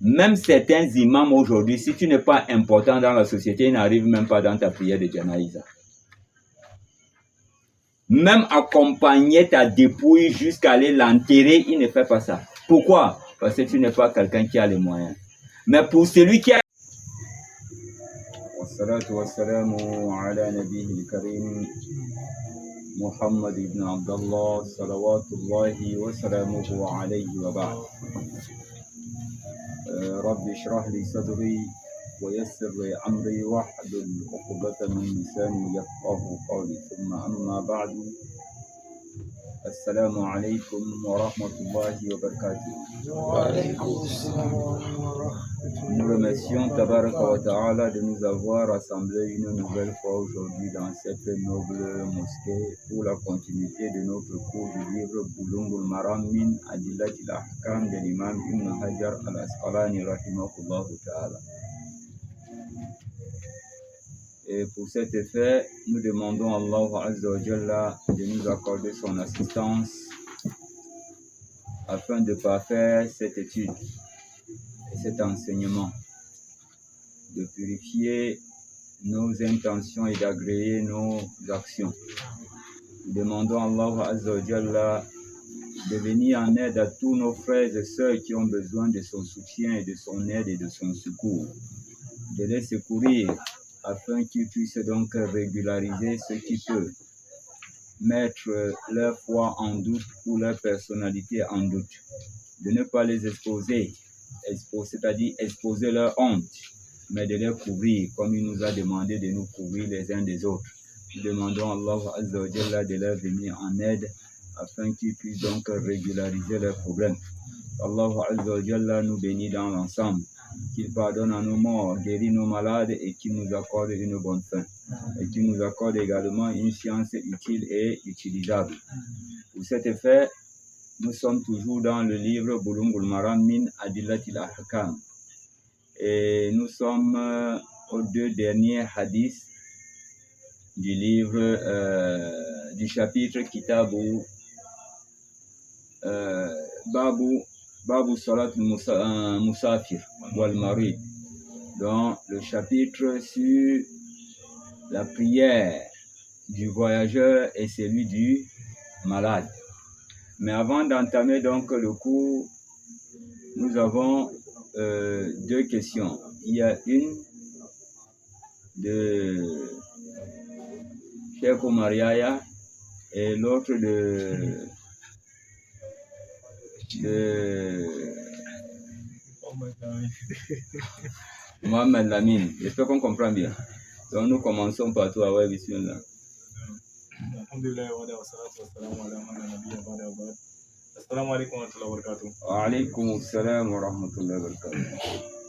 Même certains imams aujourd'hui, si tu n'es pas important dans la société, ils n'arrivent même pas dans ta prière de Janaïsa. Même accompagner ta dépouille jusqu'à aller l'enterrer, il ne fait pas ça. Pourquoi? Parce que tu n'es pas quelqu'un qui a les moyens. Mais pour celui qui a... Wassalatu wassalamu ala nabihi al-karim Muhammad ibn Abdullah salawatullahi wa salamuhu alayhi wa ba'd. Rabbi shrah li sadri wa yassir li amri wahlul 'uqdatan min lisani yafqahu qawli. Thumma amma ba'du. Assalamu alaikum wa rahmatullahi wa barakatuh. Nous remercions Tabaraka wa Ta'ala de nous avoir rassemblés une nouvelle fois aujourd'hui dans cette noble mosquée pour la continuité de notre cours du livre Bouloughoul Maram min Adillatil Ahkam de l'imam Ibn Hajar al-Asqalani rahimahullah ta'ala. Et pour cet effet, nous demandons à Allah Azza wa Jalla de nous accorder son assistance afin de parfaire cette étude et cet enseignement, de purifier nos intentions et d'agréer nos actions. Nous demandons à Allah Azza wa Jalla de venir en aide à tous nos frères et sœurs qui ont besoin de son soutien et de son aide et de son secours, de les secourir afin qu'ils puissent donc régulariser ce qui peut mettre leur foi en doute ou leur personnalité en doute, de ne pas les exposer, c'est-à-dire exposer leur honte, mais de les couvrir comme il nous a demandé de nous couvrir les uns des autres. Nous demandons à Allah Azza wa Jalla de leur venir en aide afin qu'ils puissent donc régulariser leurs problèmes. Allah Azza wa Jalla nous bénit dans l'ensemble, qu'il pardonne à nos morts, guérit nos malades et qu'il nous accorde une bonne fin. Et qu'il nous accorde également une science utile et utilisable. Pour cet effet, nous sommes toujours dans le livre Bouloughoul Maram min Adillatil Ahkam. Et nous sommes aux deux derniers hadiths du livre, du chapitre Kitabu Babu Salat Musafir wal Marid, dans le chapitre sur la prière du voyageur et celui du malade. Mais avant d'entamer donc le cours, nous avons deux questions. Il y a une de Cheikh Mariaya et l'autre de Mohamed Lamine. J'espère qu'on comprend bien. Donc nous commençons par toi, ouais, bismillah. Alhamdulillah wa salatu wa salam ala man nabiyya ba'da wa ba'd. Assalamu alaikum wa rahmatullahi wa barakatuh. Wa alaykum assalam wa rahmatullahi wa barakatuh.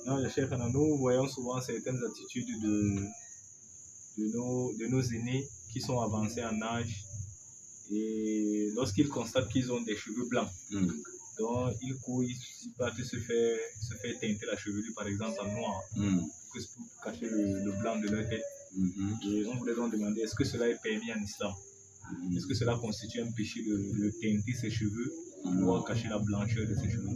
Non, Cheikh, nous voyons souvent certaines attitudes de nos aînés qui sont avancés en âge et lorsqu'ils constatent qu'ils ont des cheveux blancs, donc ils courent, ils partent se faire teinter la chevelure par exemple en noir, pour cacher le blanc de leur tête. Et on voulait donc demander, est-ce que cela est permis en islam? Est-ce que cela constitue un péché de teinter ses cheveux pour pouvoir cacher la blancheur de ses cheveux?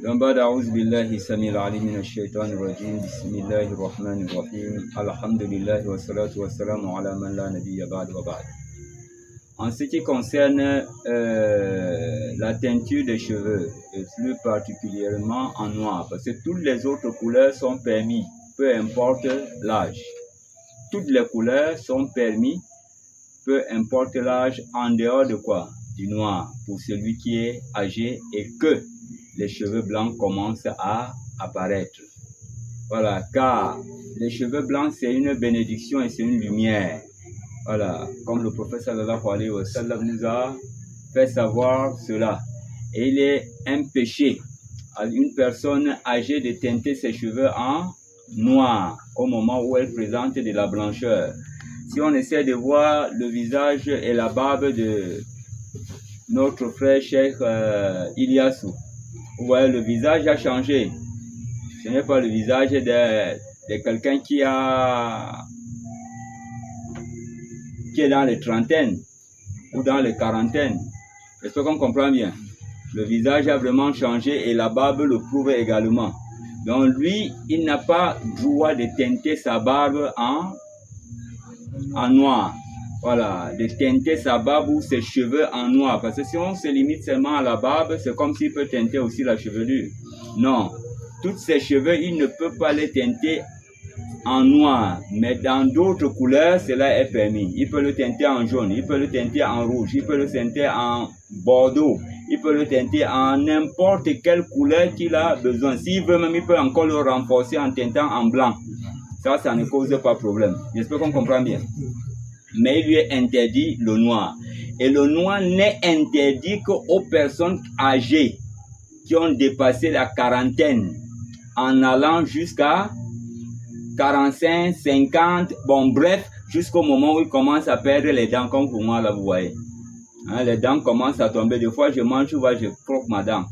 بعد أعوذ بالله السميع العليم من الشيطان الرجيم بسم الله الرحمن الرحيم الحمد لله والصلاة والسلام على من لا نبي بعد وبعد. En ce qui concerne la teinture des cheveux, et plus particulièrement en noir, parce que toutes les autres couleurs sont permises, peu importe l'âge. Toutes les couleurs sont permises, peu importe l'âge, en dehors de quoi? Du noir, pour celui qui est âgé et que les cheveux blancs commencent à apparaître. Voilà, car les cheveux blancs, c'est une bénédiction et c'est une lumière. Voilà, comme le prophète sallallahu alayhi wa sallam nous a fait savoir cela. Et il est un péché à une personne âgée de teinter ses cheveux en noir au moment où elle présente de la blancheur. Si on essaie de voir le visage et la barbe de notre frère Cheikh Ilyassou, vous voyez, le visage a changé. Ce n'est pas le visage de quelqu'un qui est dans les trentaines ou dans les quarantaines. Est-ce qu'on comprend bien? Le visage a vraiment changé et la barbe le prouve également. Donc lui, il n'a pas droit de teinter sa barbe en noir. Voilà, de teinter sa barbe ou ses cheveux en noir. Parce que si on se limite seulement à la barbe, c'est comme s'il peut teinter aussi la chevelure. Non, toutes ses cheveux, il ne peut pas les teinter en noir. Mais dans d'autres couleurs, cela est permis. Il peut le teinter en jaune, il peut le teinter en rouge, il peut le teinter en bordeaux. Il peut le teinter en n'importe quelle couleur qu'il a besoin. S'il veut même, il peut encore le renforcer en teintant en blanc. Ça ne cause pas de problème. J'espère qu'on comprend bien. Mais il lui est interdit le noir. Et le noir n'est interdit qu'aux personnes âgées qui ont dépassé la quarantaine en allant jusqu'à 45, 50, bon bref, jusqu'au moment où ils commencent à perdre les dents, comme pour moi là vous voyez. Hein, les dents commencent à tomber. Des fois, je mange, je croque ma dent.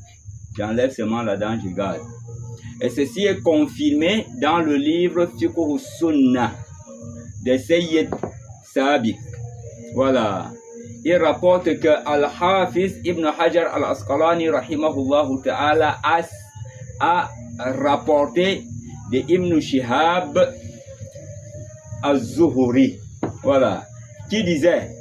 J'enlève seulement la dent, je garde. Et ceci est confirmé dans le livre Fiqh Sunnah de Sayyid Sabiq. Voilà. Il rapporte que Al-Hafiz Ibn Hajar Al-Asqalani rahimahullah ta'ala a rapporté de Ibn Shihab Az-Zuhuri. Voilà. Qui disait: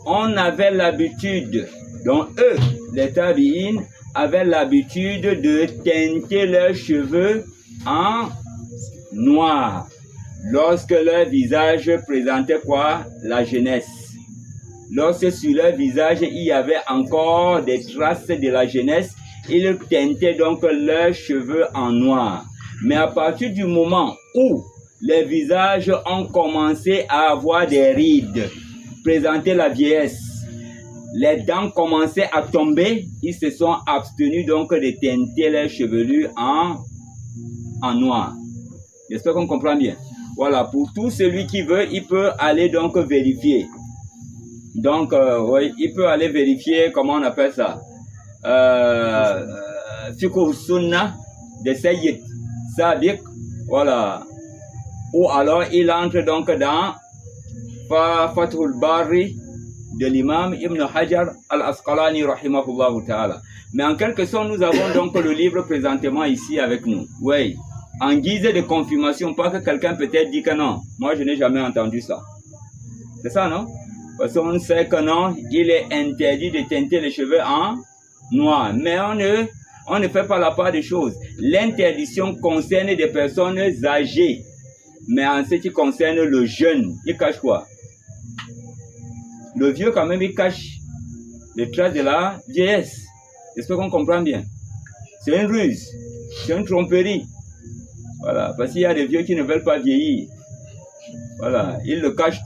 on avait l'habitude, donc eux, les tabi'in, avaient l'habitude de teinter leurs cheveux en noir lorsque leur visage présentait quoi? La jeunesse. Lorsque sur leur visage il y avait encore des traces de la jeunesse, ils teintaient donc leurs cheveux en noir. Mais à partir du moment où les visages ont commencé à avoir des rides, présenter la vieillesse, les dents commençaient à tomber, ils se sont abstenus donc de teinter leurs chevelures en noir. J'espère qu'on comprend bien. Voilà, pour tout celui qui veut, il peut aller donc vérifier. Donc, oui, il peut aller vérifier, comment on appelle ça? Fiqh Sunnah de Sayyid Sabiq, voilà. Ou alors, il entre donc dans Fathul Bari de l'imam Ibn Hajar Al-Asqalani rahimahullah ta'ala. Mais en quelque sorte, nous avons donc le livre présentement ici avec nous. Oui, en guise de confirmation, pas que quelqu'un peut-être dit que non. Moi, je n'ai jamais entendu ça. C'est ça, non? Parce qu'on sait que non, il est interdit de teinter les cheveux en noir. Mais on ne fait pas la part des choses. L'interdiction concerne des personnes âgées. Mais en ce qui concerne le jeune, il cache quoi? Le vieux, quand même, il cache les traces de la vieillesse. J'espère qu'on comprend bien. C'est une ruse. C'est une tromperie. Voilà. Parce qu'il y a des vieux qui ne veulent pas vieillir. Voilà. Ils le cachent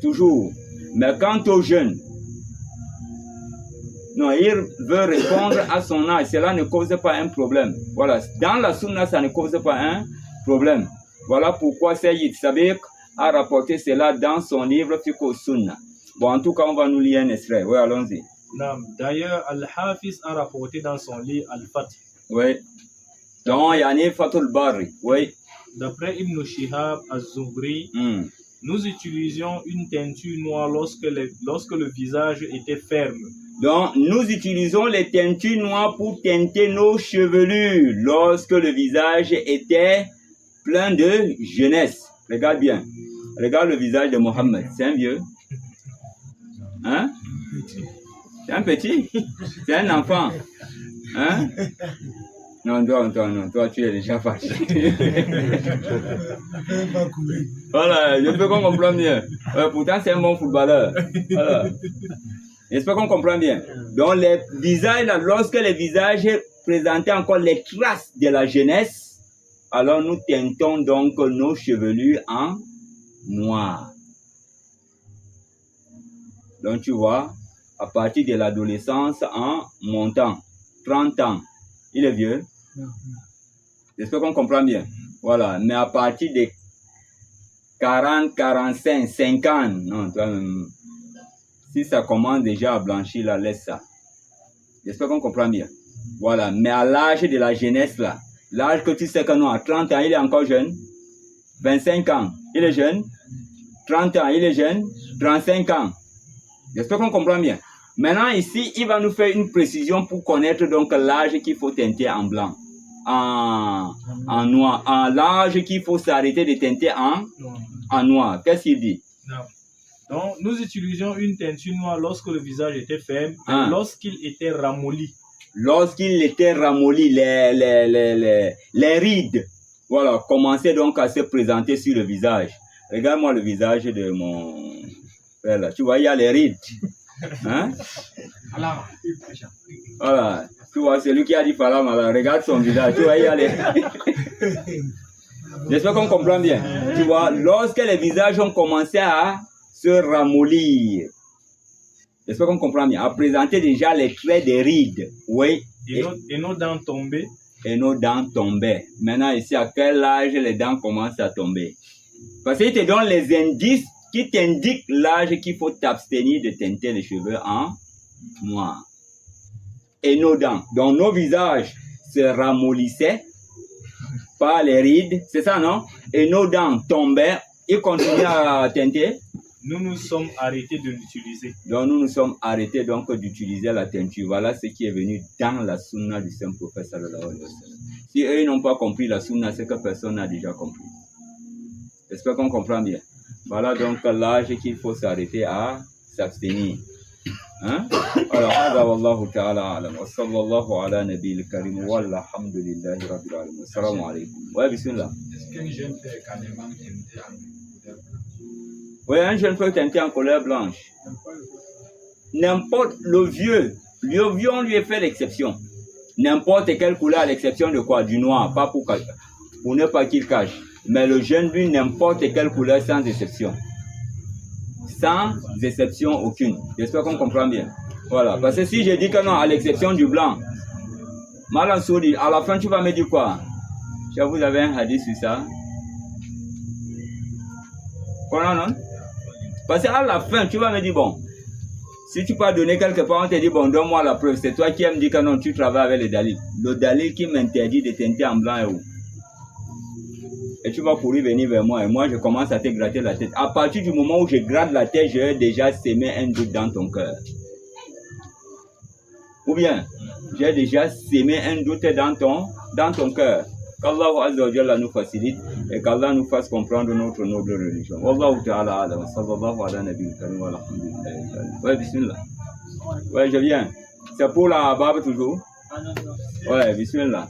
toujours. Mais quant aux jeunes, non, il veut répondre à son âge. Cela ne cause pas un problème. Voilà. Dans la sunna, ça ne cause pas un problème. Voilà pourquoi Sayyid Sabiq a rapporté cela dans son livre Fiqh Sunnah. Bon, en tout cas, on va nous lire un extrait. Oui, allons-y. D'ailleurs, Al-Hafiz a rapporté dans son livre Al-Fath. Oui. Donc, il y a un Fathul Bari. Oui. D'après Ibn Shihab Az-Zuhri, nous utilisions une teinture noire lorsque le visage était ferme. Donc, nous utilisons les teintures noires pour teinter nos chevelures lorsque le visage était plein de jeunesse. Regarde bien. Regarde le visage de Mohammed. C'est un vieux. Hein? C'est un petit? C'est un enfant? Hein? Non, toi, tu es déjà fâché. Voilà, j'espère qu'on comprend bien. Pourtant, c'est un bon footballeur. Voilà. J'espère qu'on comprend bien. Donc, les visages, là, lorsque les visages présentaient encore les traces de la jeunesse, alors nous teintons donc nos chevelures en noir. Donc, tu vois, à partir de l'adolescence en montant, 30 ans, il est vieux. J'espère qu'on comprend bien. Voilà, mais à partir de 40, 45, 50, non, si ça commence déjà à blanchir, là, laisse ça. J'espère qu'on comprend bien. Voilà, mais à l'âge de la jeunesse, là, l'âge que tu sais que non, à 30 ans, il est encore jeune. 25 ans, il est jeune. 30 ans, il est jeune. 35 ans. J'espère qu'on comprend bien. Maintenant, ici, il va nous faire une précision pour connaître donc l'âge qu'il faut teinter en blanc, en noir, l'âge qu'il faut s'arrêter de teinter en noir. Qu'est-ce qu'il dit? Non. Donc, nous utilisions une teinture noire lorsque le visage était ferme, et lorsqu'il était ramolli. Lorsqu'il était ramolli, les rides, voilà, commençaient donc à se présenter sur le visage. Regarde-moi le visage de mon père là. Tu vois, il y a les rides. Hein? Voilà. Tu vois, c'est lui qui a dit Falam, regarde son visage. Tu vois, il y a les... J'espère qu'on comprend bien. Tu vois, lorsque les visages ont commencé à se ramollir, j'espère qu'on comprend bien, à présenter déjà les traits des rides. Oui. Et nos dents tombaient. Et nos dents tombaient. Maintenant, ici, à quel âge les dents commencent à tomber? Parce qu'il te donne les indices qui t'indiquent l'âge qu'il faut t'abstenir de teinter les cheveux en noir. Et nos dents. Donc, nos visages se ramollissaient par les rides. C'est ça, non? Et nos dents tombaient. Ils continuaient à teinter. Nous nous sommes arrêtés de l'utiliser. Donc, nous nous sommes arrêtés donc d'utiliser la teinture. Voilà ce qui est venu dans la sunna du Saint-Prophète sallallahu alayhi wa sallam. Si eux n'ont pas compris la sunna, c'est que personne n'a déjà compris. J'espère qu'on comprend bien. Voilà donc l'âge qu'il faut s'arrêter à s'abstenir. Hein? Alors, hada wallahu ta'ala alam. Wa sallallahu ala nabiyil karim. Walhamdulillahi rabbil alamin. Assalamu alaikum. Ouais, bismillah. Est-ce qu'un jeune peut carrément teinter en couleur blanche? Oui, un jeune peut teinter en couleur blanche. N'importe le vieux, on lui a fait l'exception. N'importe quelle couleur, à l'exception de quoi? Du noir, pas pour ne pas qu'il cache. Mais le jeune, lui, n'importe quelle couleur sans exception. Sans exception aucune. J'espère qu'on comprend bien. Voilà. Parce que si je dis que non, à l'exception du blanc, Malansoudi, à la fin, tu vas me dire quoi? Vous avez un hadith sur ça? Quoi, non? Parce qu'à la fin, tu vas me dire, bon, si tu peux donner quelque part, on te dit, bon, donne-moi la preuve. C'est toi qui me dis que non, tu travailles avec le dalil. Le dalil qui m'interdit de teinter en blanc est où? Et tu vas courir venir vers moi et moi je commence à te gratter la tête. À partir du moment où je gratte la tête, j'ai déjà sémé un doute dans ton cœur. Ou bien, j'ai déjà sémé un doute dans ton cœur. Qu'Allah Azza wa Jalla nous facilite et qu'Allah nous fasse comprendre notre noble religion. Wallahu ta'ala alam. Sallallahu ala nabiyil karim wa alhamdulillah. Ouais, bismillah. Ouais, je viens. C'est pour la barbe toujours? Ouais, bismillah.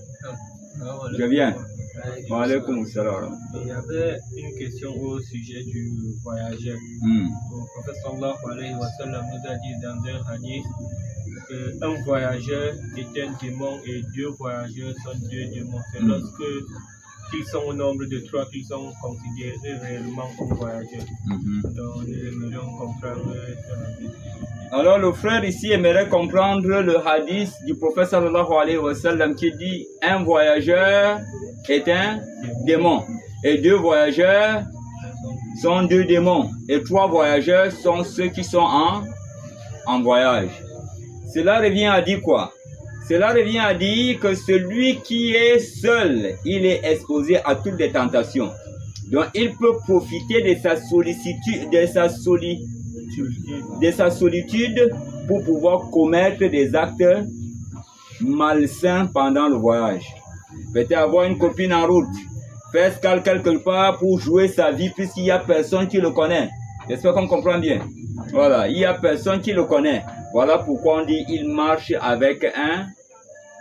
Je viens. Il y avait une question au sujet du voyageur. Le prophète sallallahu alayhi wa sallam nous a dit dans un hadith qu'un voyageur est un démon et deux voyageurs sont deux démons. C'est lorsque qu'ils sont au nombre de trois qu'ils sont considérés réellement comme voyageurs. Donc nous aimerions comprendre ce hadith. Alors le frère ici aimerait comprendre le hadith du prophète sallallahu alayhi wa sallam qui dit un voyageur est un démon et deux voyageurs sont deux démons et trois voyageurs sont ceux qui sont en voyage. Cela revient à dire quoi? Cela revient à dire que celui qui est seul, il est exposé à toutes les tentations. Donc il peut profiter de sa solitude, pour pouvoir commettre des actes malsains pendant le voyage. Peut-être avoir une copine en route, faire escale quelque part pour jouer sa vie puisqu'il n'y a personne qui le connaît. J'espère qu'on comprend bien. Voilà, il n'y a personne qui le connaît. Voilà pourquoi on dit il marche avec un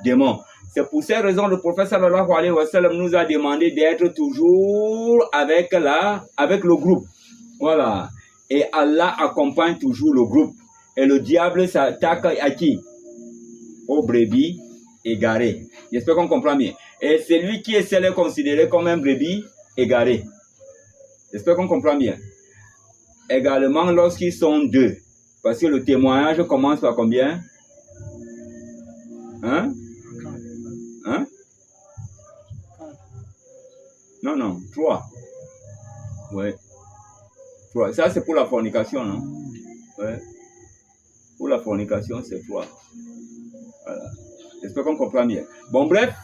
démon. C'est pour ces raisons le prophète sallallahu alayhi wa sallam nous a demandé d'être toujours avec le groupe. Voilà. Et Allah accompagne toujours le groupe. Et le diable s'attaque à qui? Aux brebis égarées. J'espère qu'on comprend bien. Et celui qui est seul est considéré comme un brebis égaré. J'espère qu'on comprend bien. Également lorsqu'ils sont deux. Parce que le témoignage commence par combien? Hein? Hein? Non, 3. Ouais. 3. Ça, c'est pour la fornication, non? Ouais. Pour la fornication, c'est 3. Voilà. J'espère qu'on comprend bien. Bon, bref.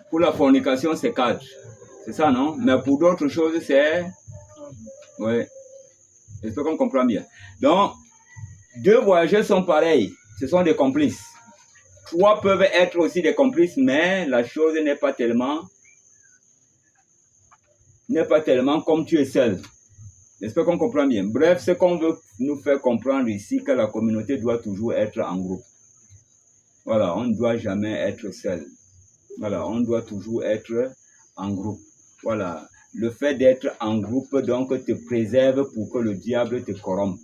Pour la fornication, c'est 4. C'est ça, non? Mais pour d'autres choses, c'est... Ouais. J'espère qu'on comprend bien. Donc, 2 voyageurs sont pareils, ce sont des complices. 3 peuvent être aussi des complices, mais la chose n'est pas tellement comme tu es seul. J'espère qu'on comprend bien. Bref, ce qu'on veut nous faire comprendre ici, que la communauté doit toujours être en groupe. Voilà, on ne doit jamais être seul. Voilà, on doit toujours être en groupe. Voilà, le fait d'être en groupe, donc, te préserve pour que le diable te corrompe.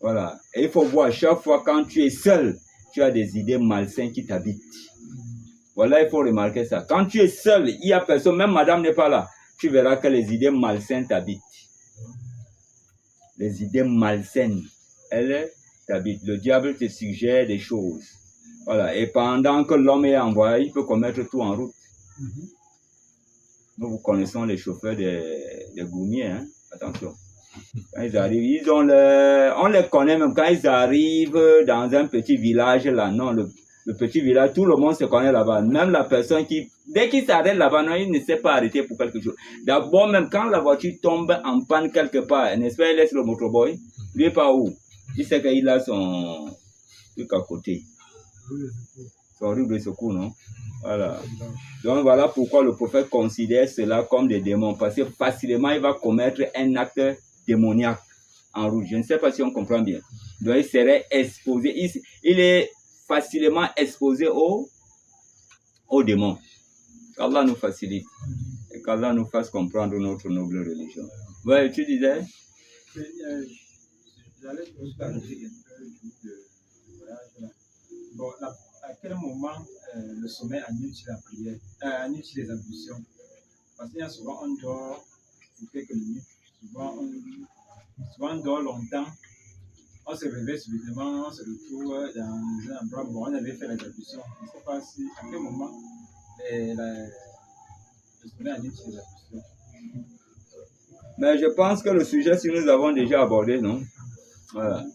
Voilà, et il faut voir, chaque fois quand tu es seul, tu as des idées malsaines qui t'habitent. Voilà, il faut remarquer ça. Quand tu es seul, il n'y a personne, même madame n'est pas là, tu verras que les idées malsaines t'habitent. Les idées malsaines, elles t'habitent. Le diable te suggère des choses. Voilà, et pendant que l'homme est en voyage, il peut commettre tout en route. Nous, vous connaissons les chauffeurs des goumiers, hein? Attention. Quand ils arrivent, on les connaît même quand ils arrivent dans un petit village là. Non, le petit village, tout le monde se connaît là-bas. Même la personne dès qu'il s'arrête là-bas, non, il ne sait pas arrêter pour quelque chose. D'abord, même quand la voiture tombe en panne quelque part, n'est-ce pas, il laisse le motoboy, lui est pas où. Il sait qu'il a son truc à côté. Son roue de secours, non? Voilà. Donc voilà pourquoi le prophète considère cela comme des démons. Parce que facilement, il va commettre un acte démoniaque en route. Je ne sais pas si on comprend bien. Donc il serait exposé. Il est facilement exposé aux démons. Qu'Allah nous facilite. Et qu'Allah nous fasse comprendre notre noble religion. Ouais, tu disais? J'allais juste ajouter un peu du voyage là. Bon, à quel moment le sommeil annule-t-il la prière, annule-t-il les ablutions? Parce qu'il y a souvent on dort pour quelques minutes, souvent on dort longtemps, on se réveille subitement, on se retrouve dans un endroit où on avait fait les ablutions. Je ne sais pas si à quel moment le sommeil annule-t-il les ablutions. Mais je pense que le sujet, si nous avons déjà abordé, non? Voilà.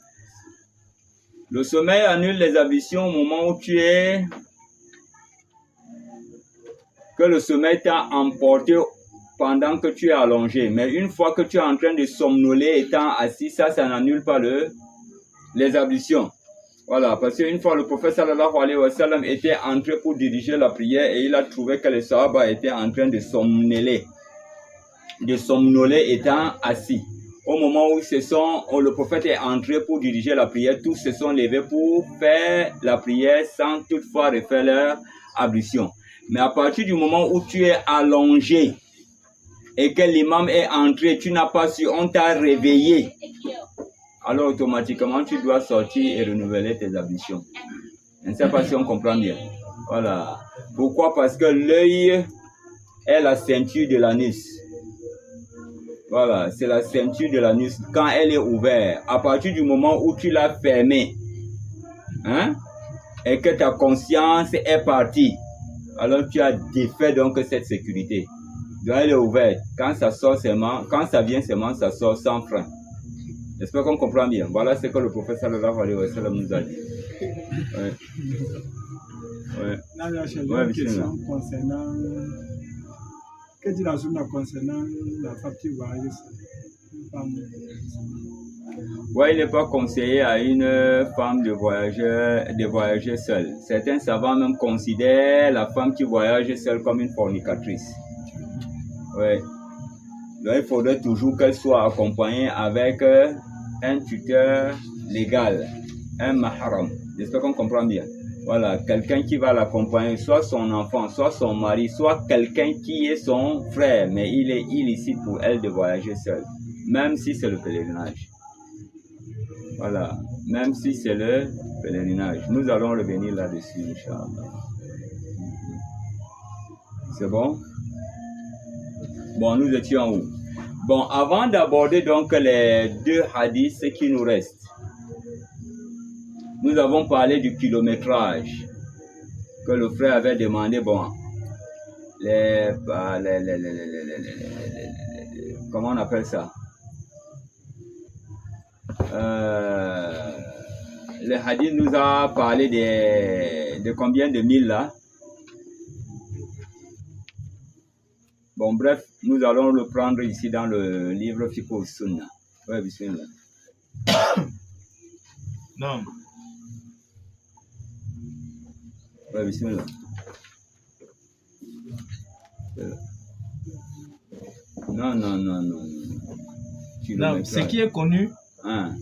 Le sommeil annule les ablutions au moment où que le sommeil t'a emporté pendant que tu es allongé. Mais une fois que tu es en train de somnoler étant assis, ça n'annule pas les ablutions. Voilà, parce qu'une fois le prophète sallallahu alayhi wa sallam était entré pour diriger la prière et il a trouvé que les sahaba étaient en train de somnoler étant assis. Au moment où le prophète est entré pour diriger la prière, tous se sont levés pour faire la prière sans toutefois refaire leur ablution. Mais à partir du moment où tu es allongé et que l'imam est entré, tu n'as pas su, on t'a réveillé, alors automatiquement tu dois sortir et renouveler tes ablutions. Je ne sais pas si on comprend bien. Voilà. Pourquoi? Parce que l'œil est la ceinture de l'anus. Voilà, c'est la ceinture de l'anus. Quand elle est ouverte, à partir du moment où tu l'as fermée, hein, et que ta conscience est partie, alors tu as défait donc cette sécurité. Donc elle est ouverte. Quand ça sort seulement, quand ça vient seulement, ça sort sans frein. J'espère qu'on comprend bien. Voilà ce que le prophète sallallahu alayhi wa sallam nous a dit. Ouais. Ouais. Là, j'ai une question concernant. Que dit la Sunna concernant la femme qui voyage seule? Oui, il n'est pas conseillé à une femme de voyager seule. Certains savants même considèrent la femme qui voyage seule comme une fornicatrice. Oui. Donc il faudrait toujours qu'elle soit accompagnée avec un tuteur légal, un mahram. J'espère qu'on comprend bien. Voilà, quelqu'un qui va l'accompagner, soit son enfant, soit son mari, soit quelqu'un qui est son frère, mais il est illicite pour elle de voyager seule, même si c'est le pèlerinage. Voilà, même si c'est le pèlerinage. Nous allons revenir là-dessus, Inch'Allah. C'est bon? Bon, nous étions où? Bon, avant d'aborder donc les 2 hadiths qui nous restent, nous avons parlé du kilométrage que le frère avait demandé. Bon, comment on appelle ça? Le hadith nous a parlé de combien de milles là? Bon, bref, nous allons le prendre ici dans le livre Fiqh Sunna. Ouais, bismillah. Non. Ouais, bismillah. Non. Non, ce qui est connu, Hein.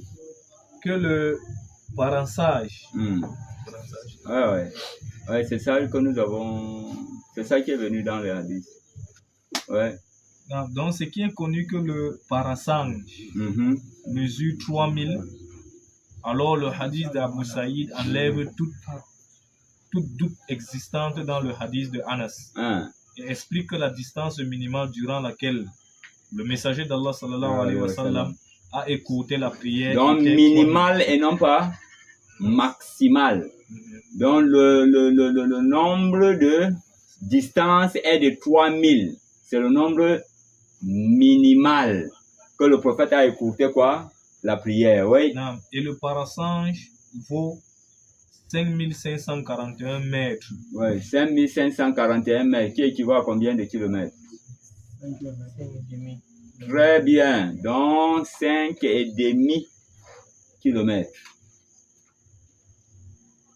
que le parançage, Ouais, c'est ça que nous avons. C'est ça qui est venu dans les hadiths. Ouais. non, donc ce qui est connu que le parasange mesure 3000, alors le hadith d'Abu Saïd enlève toute doute existante dans le hadith de Anas et explique que la distance minimale durant laquelle le messager d'Allah sallallahu alayhi wa sallam a écouté la prière. Donc minimal et non pas maximal. Donc le nombre de distance est de 3000. C'est le nombre minimal que le prophète a écouté quoi? La prière, oui. Non. Et le parasange vaut 5541 mètres. Oui, 5541 mètres, qui équivaut à combien de kilomètres? 5 km. Très bien, donc 5,5 kilomètres.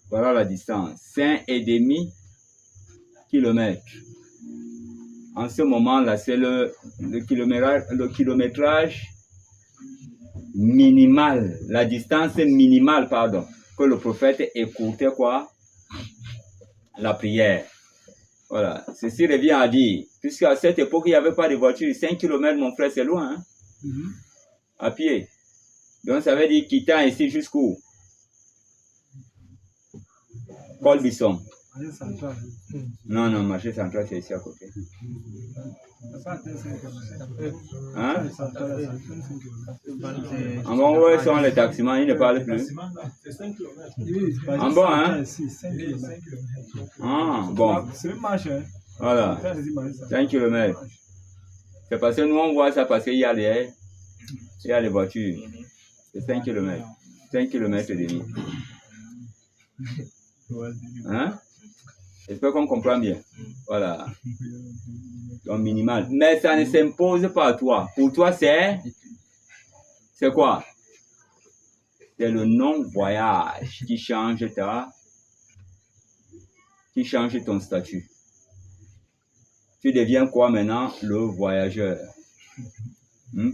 Voilà la distance, 5,5 kilomètres. En ce moment-là, c'est le kilométrage minimal, la distance minimale, pardon, que le prophète écoutait quoi? La prière. Voilà, ceci revient à dire, puisqu'à cette époque, il n'y avait pas de voiture, 5 km, mon frère, c'est loin, hein? À pied. Donc, ça veut dire quittant ici jusqu'où? Colbisson. Non, marché central, c'est ici à côté. Hein? En bon, où sont les taximans? Ils ne parlent plus. En bon, hein? Ah, bon. Voilà. 5 km. C'est parce que nous, on voit ça parce qu'il y a les voitures. C'est 5 km. 5 km et demi. Hein? J'espère qu'on comprend bien. Voilà. Donc minimal. Mais ça ne s'impose pas à toi. Pour toi, c'est quoi? C'est le non-voyage qui change ton statut. Tu deviens quoi maintenant? Le voyageur.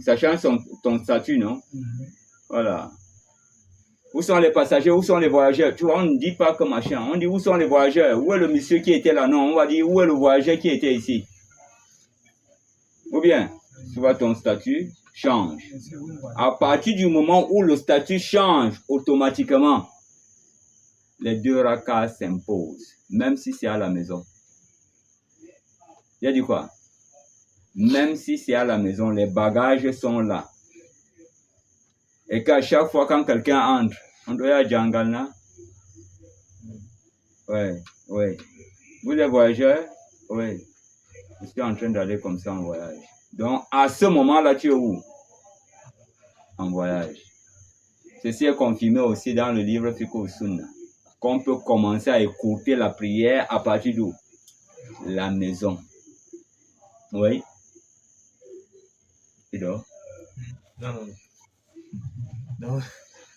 Ça change ton statut, non? Voilà. Où sont les passagers? Où sont les voyageurs? Tu vois, on ne dit pas que machin. On dit où sont les voyageurs? Où est le monsieur qui était là? Non, on va dire où est le voyageur qui était ici? Ou bien, tu vois, ton statut change. À partir du moment où le statut change automatiquement, les 2 rakas s'imposent, même si c'est à la maison. Il a dit quoi? Même si c'est à la maison, les bagages sont là. Et qu'à chaque fois quand quelqu'un entre, on doit y aller à Djangalna. Oui. Vous êtes voyageurs? Oui. Je suis en train d'aller comme ça en voyage. Donc, à ce moment-là, tu es où? En voyage. Ceci est confirmé aussi dans le livre Fiqh Sunna, qu'on peut commencer à écouter la prière à partir d'où? La maison. Oui. Et donc? Non.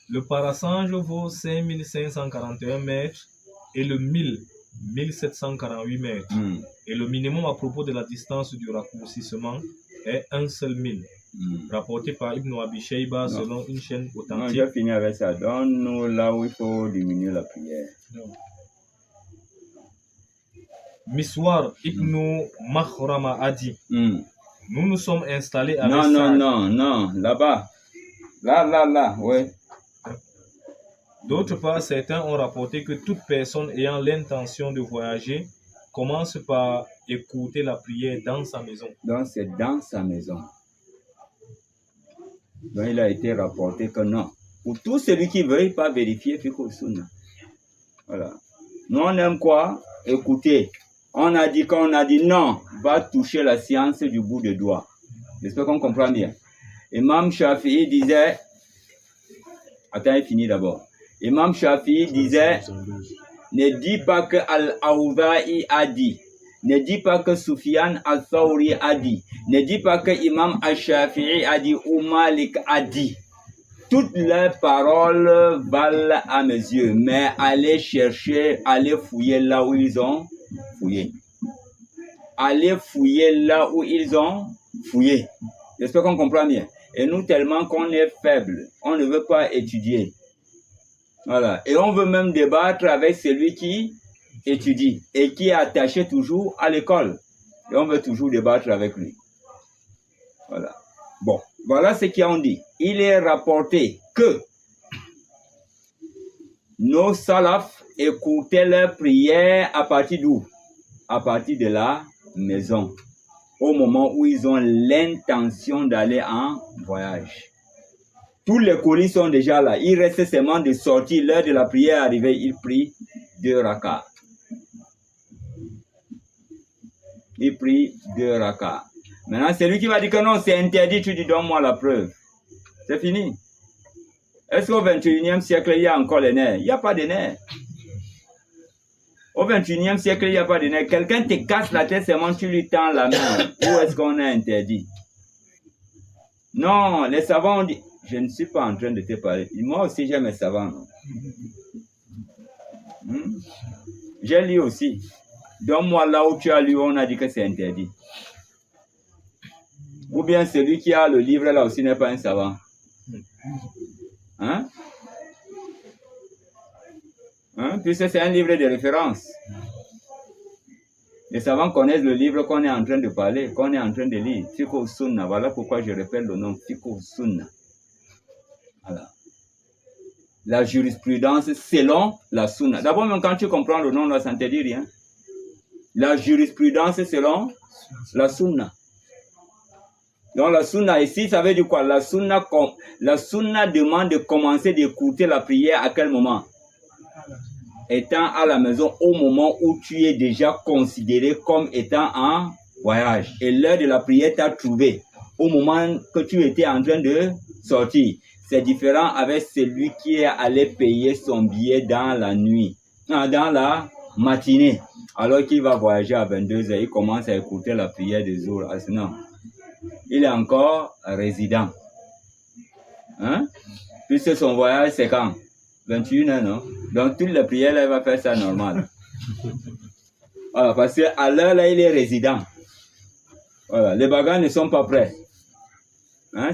Le parasange vaut 5541 mètres et le 1748 mètres. Et le minimum à propos de la distance du raccourcissement est un seul mille. Rapporté par Ibn Abi Shayba selon une chaîne authentique. Non, j'ai fini avec ça. Donne-nous là où il faut diminuer la prière. Miswar Ibn Makhrama a dit, nous nous sommes installés avec Non, là-bas. Là, oui. D'autre part, certains ont rapporté que toute personne ayant l'intention de voyager commence par écouter la prière dans sa maison. Donc, c'est dans sa maison. Donc, il a été rapporté que non. Pour tout celui qui veut, il peut vérifier Fiqh Sunna. Voilà. Nous, on aime quoi? Écouter. On a dit non, va toucher la science du bout de doigt. J'espère qu'on comprend bien. Imam Shafi'i disait, attends, il finit d'abord. Imam Shafi'i disait, ne dis pas que Al-Awza'i a dit, ne dis pas que Sufyan al-Thawri a dit, ne dis pas que Imam Al-Shafi'i a dit ou Malik a dit. toutes leurs paroles valent à mes yeux, mais allez chercher, allez fouiller là où ils ont fouillé. Allez fouiller là où ils ont fouillé. J'espère qu'on comprend bien. Et nous, tellement qu'on est faible, on ne veut pas étudier. Voilà. Et on veut même débattre avec celui qui étudie et qui est attaché toujours à l'école. Et on veut toujours débattre avec lui. Voilà. Bon, voilà ce qu'ils ont dit. Il est rapporté que nos salafs écoutaient leurs prières à partir d'où? À partir de la maison. Au moment où ils ont l'intention d'aller en voyage. Tous les colis sont déjà là. Il reste seulement de sortir. L'heure de la prière est arrivée. Il prie 2 rakats. Il prie 2 rakats. Maintenant, c'est lui qui va dire que non, c'est interdit. Tu dis, donne-moi la preuve. C'est fini. Est-ce qu'au 21e siècle, il y a encore les nerfs? Il n'y a pas de nerfs. Au 21e siècle, il n'y a pas de nerfs. Quelqu'un te casse la tête, seulement tu lui tends la main. Où est-ce qu'on a interdit? Non, les savants ont dit... Je ne suis pas en train de te parler. Moi aussi, j'aime les savants. J'ai lu aussi. Donne-moi là où tu as lu, on a dit que c'est interdit. Ou bien celui qui a le livre là aussi n'est pas un savant. Hein? Puisque c'est un livre de référence. Les savants connaissent le livre qu'on est en train de parler, qu'on est en train de lire. Fiqh Sunna. Voilà pourquoi je répète le nom Fiqh Sunna. Voilà. La jurisprudence selon la sunna. D'abord, même quand tu comprends le nom, là, ça ne te dit rien. La jurisprudence selon la sunna. Donc, la sunna ici, ça veut dire quoi? La sunna demande de commencer d'écouter la prière à quel moment? Étant à la maison au moment où tu es déjà considéré comme étant en voyage. Et l'heure de la prière t'a trouvé au moment que tu étais en train de sortir. C'est différent avec celui qui est allé payer son billet dans la nuit, dans la matinée, alors qu'il va voyager à 22h, il commence à écouter la prière des jours. Non, il est encore résident. Puisque son voyage, c'est quand? 21h, non? Donc, toutes les prières, là, il va faire ça normal. Voilà, parce qu'à l'heure, là, il est résident. Voilà, les bagages ne sont pas prêts.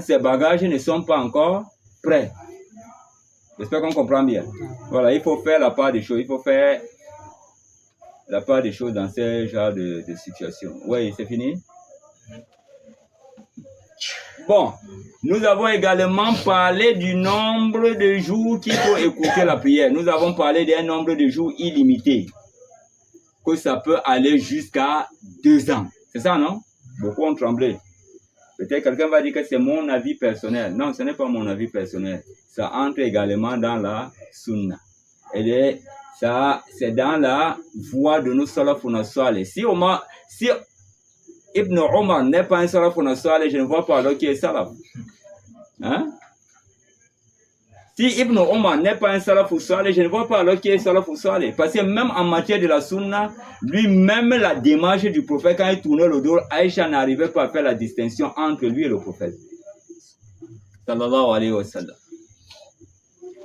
Ces bagages ne sont pas encore prêt. J'espère qu'on comprend bien. Voilà, il faut faire la part des choses. Il faut faire la part des choses dans ce genre de situation. Oui, c'est fini? Bon, nous avons également parlé du nombre de jours qu'il faut écouter la prière. Nous avons parlé d'un nombre de jours illimité. Que ça peut aller jusqu'à 2 ans. C'est ça, non? Beaucoup ont tremblé. Peut-être quelqu'un va dire que c'est mon avis personnel. Non, ce n'est pas mon avis personnel. Ça entre également dans la sunna. Et ça, c'est dans la voie de nos salafun salih. Si Ibn Omar n'est pas un salafun salih, je ne vois pas alors qui est salaf. Si Ibn Omar n'est pas un salafun salih, je ne vois pas alors qui est salafun salih. Parce que même en matière de la sunna, lui-même la démarche du prophète, quand il tournait le dos, Aïcha n'arrivait pas à faire la distinction entre lui et le prophète. Sallallahu alayhi wa sallam.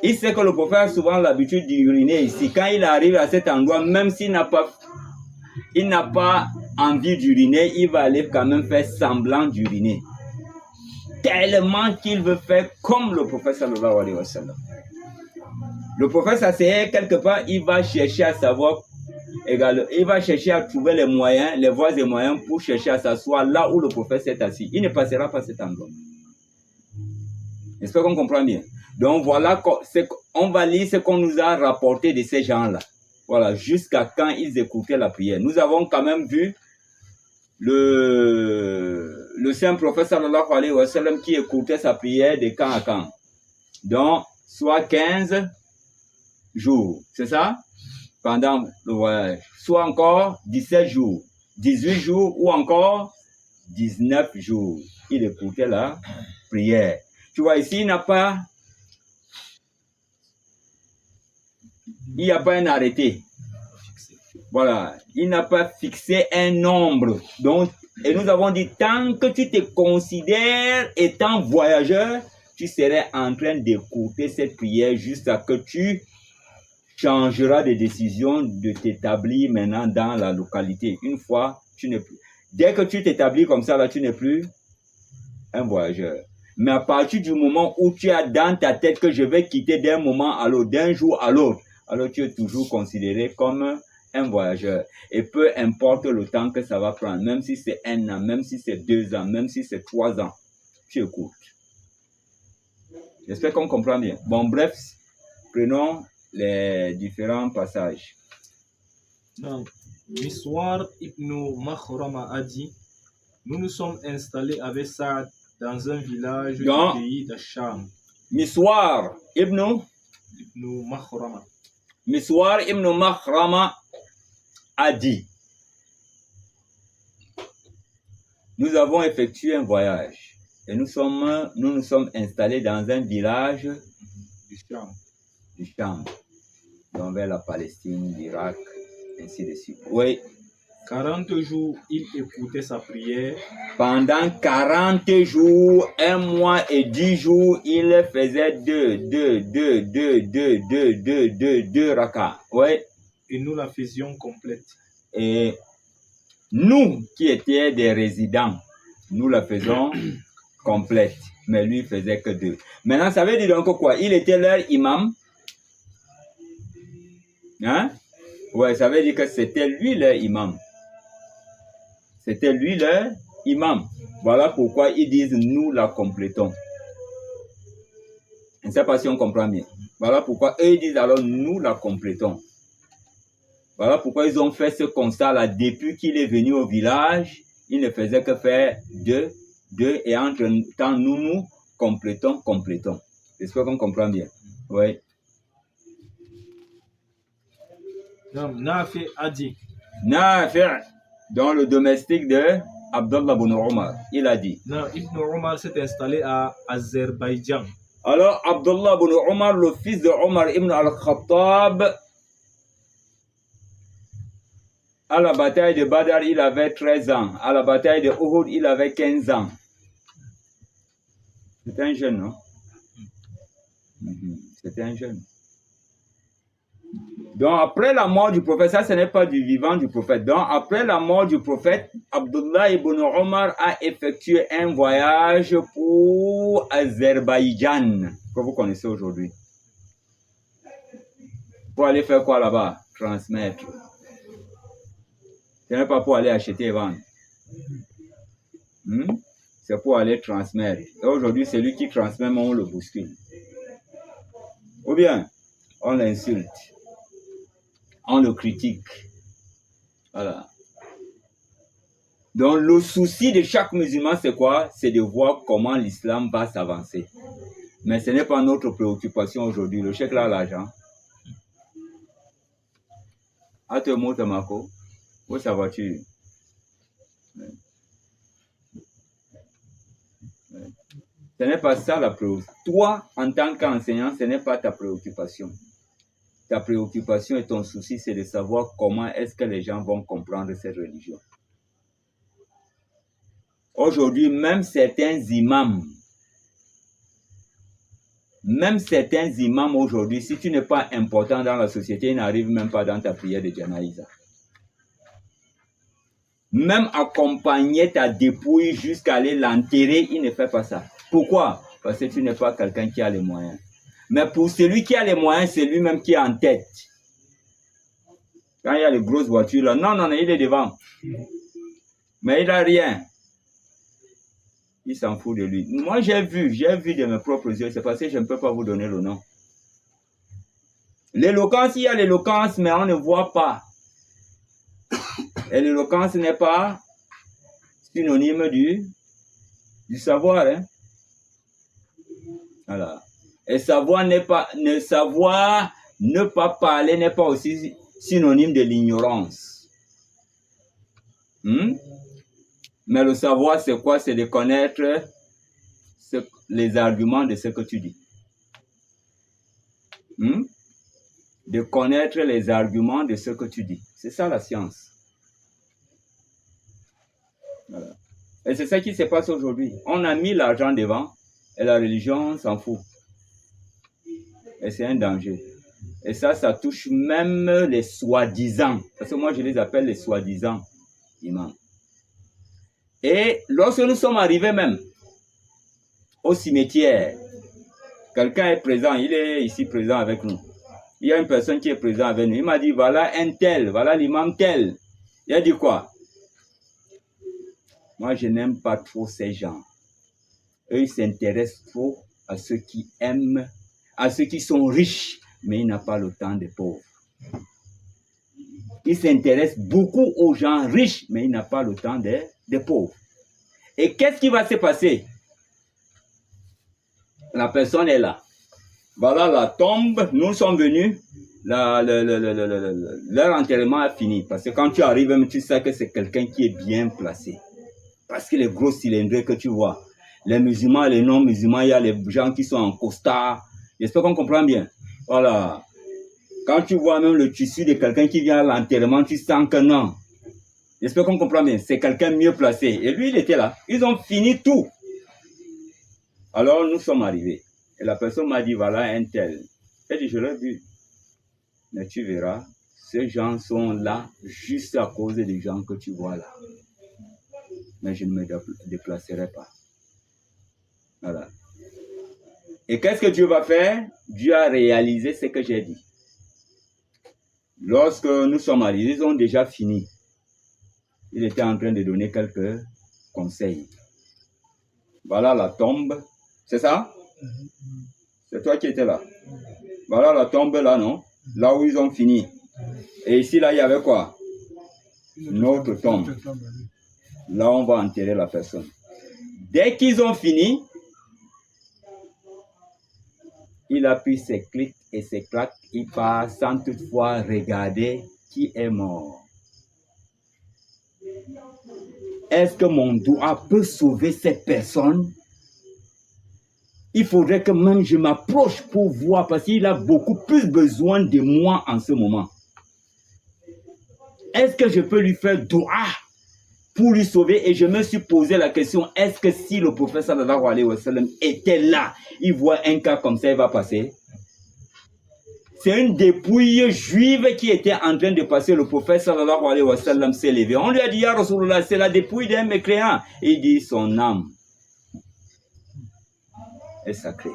Il sait que le prophète a souvent l'habitude d'uriner ici. Quand il arrive à cet endroit, même s'il n'a pas envie d'uriner, il va aller quand même faire semblant d'uriner. Tellement qu'il veut faire comme le prophète sallallahu alayhi wa sallam. Le prophète s'asseyait quelque part, il va chercher à savoir, il va chercher à trouver les moyens, les voies et moyens pour chercher à s'asseoir là où le prophète s'est assis. Il ne passera pas cet endroit. J'espère qu'on comprend bien. Donc voilà, on va lire ce qu'on nous a rapporté de ces gens-là. Voilà, jusqu'à quand ils écoutaient la prière. Nous avons quand même vu le saint prophète sallallahu alayhi wa sallam qui écoutait sa prière de quand à quand. Donc, soit 15 jours, c'est ça? Pendant le voyage. Soit encore 17 jours, 18 jours ou encore 19 jours. Il écoutait la prière. Tu vois, ici, il n'y a pas un arrêté. Voilà, il n'a pas fixé un nombre. Donc, et nous avons dit, tant que tu te considères étant voyageur, tu serais en train d'écouter cette prière jusqu'à ce que tu changeras de décision de t'établir maintenant dans la localité. Une fois, tu n'es plus. Dès que tu t'établis comme ça, là, tu n'es plus un voyageur. Mais à partir du moment où tu as dans ta tête que je vais quitter d'un moment à l'autre, d'un jour à l'autre, alors tu es toujours considéré comme un voyageur. Et peu importe le temps que ça va prendre, même si c'est 1 an, même si c'est 2 ans, même si c'est 3 ans, tu écoutes. J'espère qu'on comprend bien. Bon, bref, prenons les différents passages. Donc, Miswar ibn Makhrama a dit, nous nous sommes installés avec Saad dans un village du pays d'Acham. Miswar ibn Makhrama. Miswar ibn Makhrama a dit, nous avons effectué un voyage et nous nous sommes installés dans un village du Cham, donc vers la Palestine, l'Irak, ainsi de suite. Oui. 40 jours, il écoutait sa prière. Pendant 40 jours, 1 mois et 10 jours, il faisait deux rakas. Oui. Et nous la faisions complète. Et nous, qui étions des résidents, nous la faisons complète. Mais lui, il faisait que 2. Maintenant, ça veut dire donc quoi? Il était leur imam. Hein? Ouais, ça veut dire que c'était lui leur imam. C'était lui leur imam. Voilà pourquoi ils disent nous la complétons. Je ne sais pas si on comprend bien. Voilà pourquoi eux ils disent alors nous la complétons. Voilà pourquoi ils ont fait ce constat-là. Depuis qu'il est venu au village, il ne faisait que faire 2, et entre temps nous complétons. J'espère qu'on comprend bien. Oui. Donc, Nafi a dit. Nafi, dans le domestique de Abdullah ibn Omar, il a dit. Non, Ibn Omar s'est installé à Azerbaïdjan. Alors, Abdullah ibn Omar, le fils de Omar ibn al-Khattab, à la bataille de Badr, il avait 13 ans. À la bataille de Uhud, il avait 15 ans. C'était un jeune, non? C'était un jeune. Donc, après la mort du prophète, ça, ce n'est pas du vivant du prophète. Donc, après la mort du prophète, Abdullah ibn Omar a effectué un voyage pour Azerbaïdjan, que vous connaissez aujourd'hui. Pour aller faire quoi là-bas? Transmettre. Ce n'est pas pour aller acheter et vendre. C'est pour aller transmettre. Et aujourd'hui, c'est lui qui transmet, mais on le bouscule. Ou bien, on l'insulte. On le critique. Voilà. Donc, le souci de chaque musulman, c'est quoi? C'est de voir comment l'islam va s'avancer. Mais ce n'est pas notre préoccupation aujourd'hui. Le chèque là, l'argent. À te monter, Marco. Où sa voiture? Ce n'est pas ça la préoccupation. Toi, en tant qu'enseignant, ce n'est pas ta préoccupation. Ta préoccupation et ton souci, c'est de savoir comment est-ce que les gens vont comprendre cette religion. Aujourd'hui, même certains imams aujourd'hui, si tu n'es pas important dans la société, ils n'arrivent même pas dans ta prière de Janaïza. Même accompagner ta dépouille jusqu'à aller l'enterrer, il ne fait pas ça. Pourquoi? Parce que tu n'es pas quelqu'un qui a les moyens. Mais pour celui qui a les moyens, c'est lui-même qui est en tête. Quand il y a les grosses voitures là, non, il est devant. Mais il n'a rien. Il s'en fout de lui. Moi, j'ai vu de mes propres yeux, c'est parce que je ne peux pas vous donner le nom. L'éloquence, il y a l'éloquence, mais on ne voit pas. Et l'éloquence n'est pas synonyme du savoir. Hein? Voilà. Et savoir ne pas parler n'est pas aussi synonyme de l'ignorance. Mais le savoir, c'est quoi? C'est de connaître les arguments de ce que tu dis. De connaître les arguments de ce que tu dis. C'est ça la science. Voilà. Et c'est ça qui se passe aujourd'hui. On a mis l'argent devant, Et la religion s'en fout. Et c'est un danger. Et ça touche même les soi-disant. Parce que moi, je les appelle les soi-disant imams. Et lorsque nous sommes arrivés même au cimetière, quelqu'un est présent, il est ici présent avec nous. Il y a une personne qui est présente avec nous. Il m'a dit, voilà un tel, voilà l'imam tel. Il a dit quoi? Moi, je n'aime pas trop ces gens. Eux, ils s'intéressent trop à ceux qui aiment, à ceux qui sont riches, mais ils n'ont pas le temps des pauvres. Ils s'intéressent beaucoup aux gens riches, mais ils n'ont pas le temps des pauvres. Et qu'est-ce qui va se passer? La personne est là. Voilà la tombe, nous sommes venus, leur enterrement a fini. Parce que quand tu arrives, tu sais que c'est quelqu'un qui est bien placé. Parce que les gros cylindrés que tu vois, les musulmans, les non-musulmans, il y a les gens qui sont en costard. J'espère qu'on comprend bien. Voilà. Quand tu vois même le tissu de quelqu'un qui vient à l'enterrement, tu sens que non. J'espère qu'on comprend bien. C'est quelqu'un mieux placé. Et lui, il était là. Ils ont fini tout. Alors, nous sommes arrivés. Et la personne m'a dit, voilà un tel. J'ai dit, je l'ai vu. Mais tu verras, ces gens sont là juste à cause des gens que tu vois là. Mais je ne me déplacerai pas. Voilà. Et qu'est-ce que Dieu va faire? Dieu a réalisé ce que j'ai dit. Lorsque nous sommes arrivés, ils ont déjà fini. Il était en train de donner quelques conseils. Voilà la tombe. C'est ça? C'est toi qui étais là. Voilà la tombe là, non? Là où ils ont fini. Et ici, là, il y avait quoi? Notre tombe. Là, on va enterrer la personne. Dès qu'ils ont fini, il a pris ses clics et ses claques. Il part sans toutefois regarder qui est mort. Est-ce que mon doigt peut sauver cette personne? Il faudrait que même je m'approche pour voir parce qu'il a beaucoup plus besoin de moi en ce moment. Est-ce que je peux lui faire doua pour lui sauver? Et je me suis posé la question, est-ce que si le prophète sallallahu alayhi wa sallam était là, il voit un cas comme ça, il va passer? C'est une dépouille juive qui était en train de passer. Le prophète sallallahu alayhi wa sallam s'est levé. On lui a dit, ya Rasulullah, c'est la dépouille d'un mécréant. Il dit, son âme est sacrée.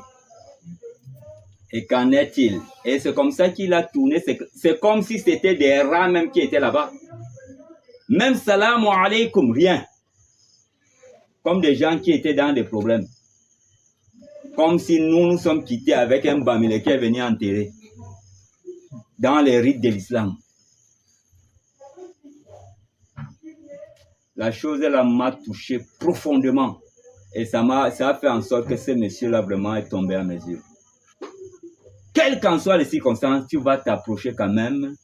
Et qu'en est-il? Et c'est comme ça qu'il a tourné. C'est comme si c'était des rats même qui étaient là-bas. Même salam alaykoum, rien. Comme des gens qui étaient dans des problèmes. Comme si nous sommes quittés avec un bamile qui est venu enterrer. Dans les rites de l'islam. La chose là m'a touché profondément. Et ça a fait en sorte que ce monsieur-là vraiment est tombé à mes yeux. Quelles qu'en soient les circonstances, tu vas t'approcher quand même.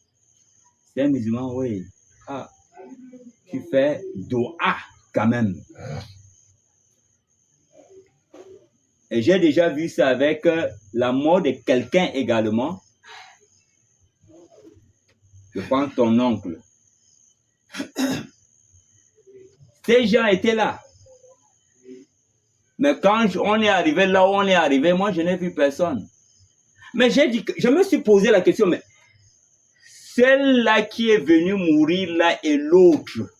C'est un musulman, oui. Ah, tu fais doua quand même. Et j'ai déjà vu ça avec la mort de quelqu'un également. Je prends ton oncle. Ces gens étaient là. Mais quand on est arrivé là où on est arrivé, moi je n'ai vu personne. Mais je me suis posé la question, mais celle-là qui est venue mourir là et l'autre,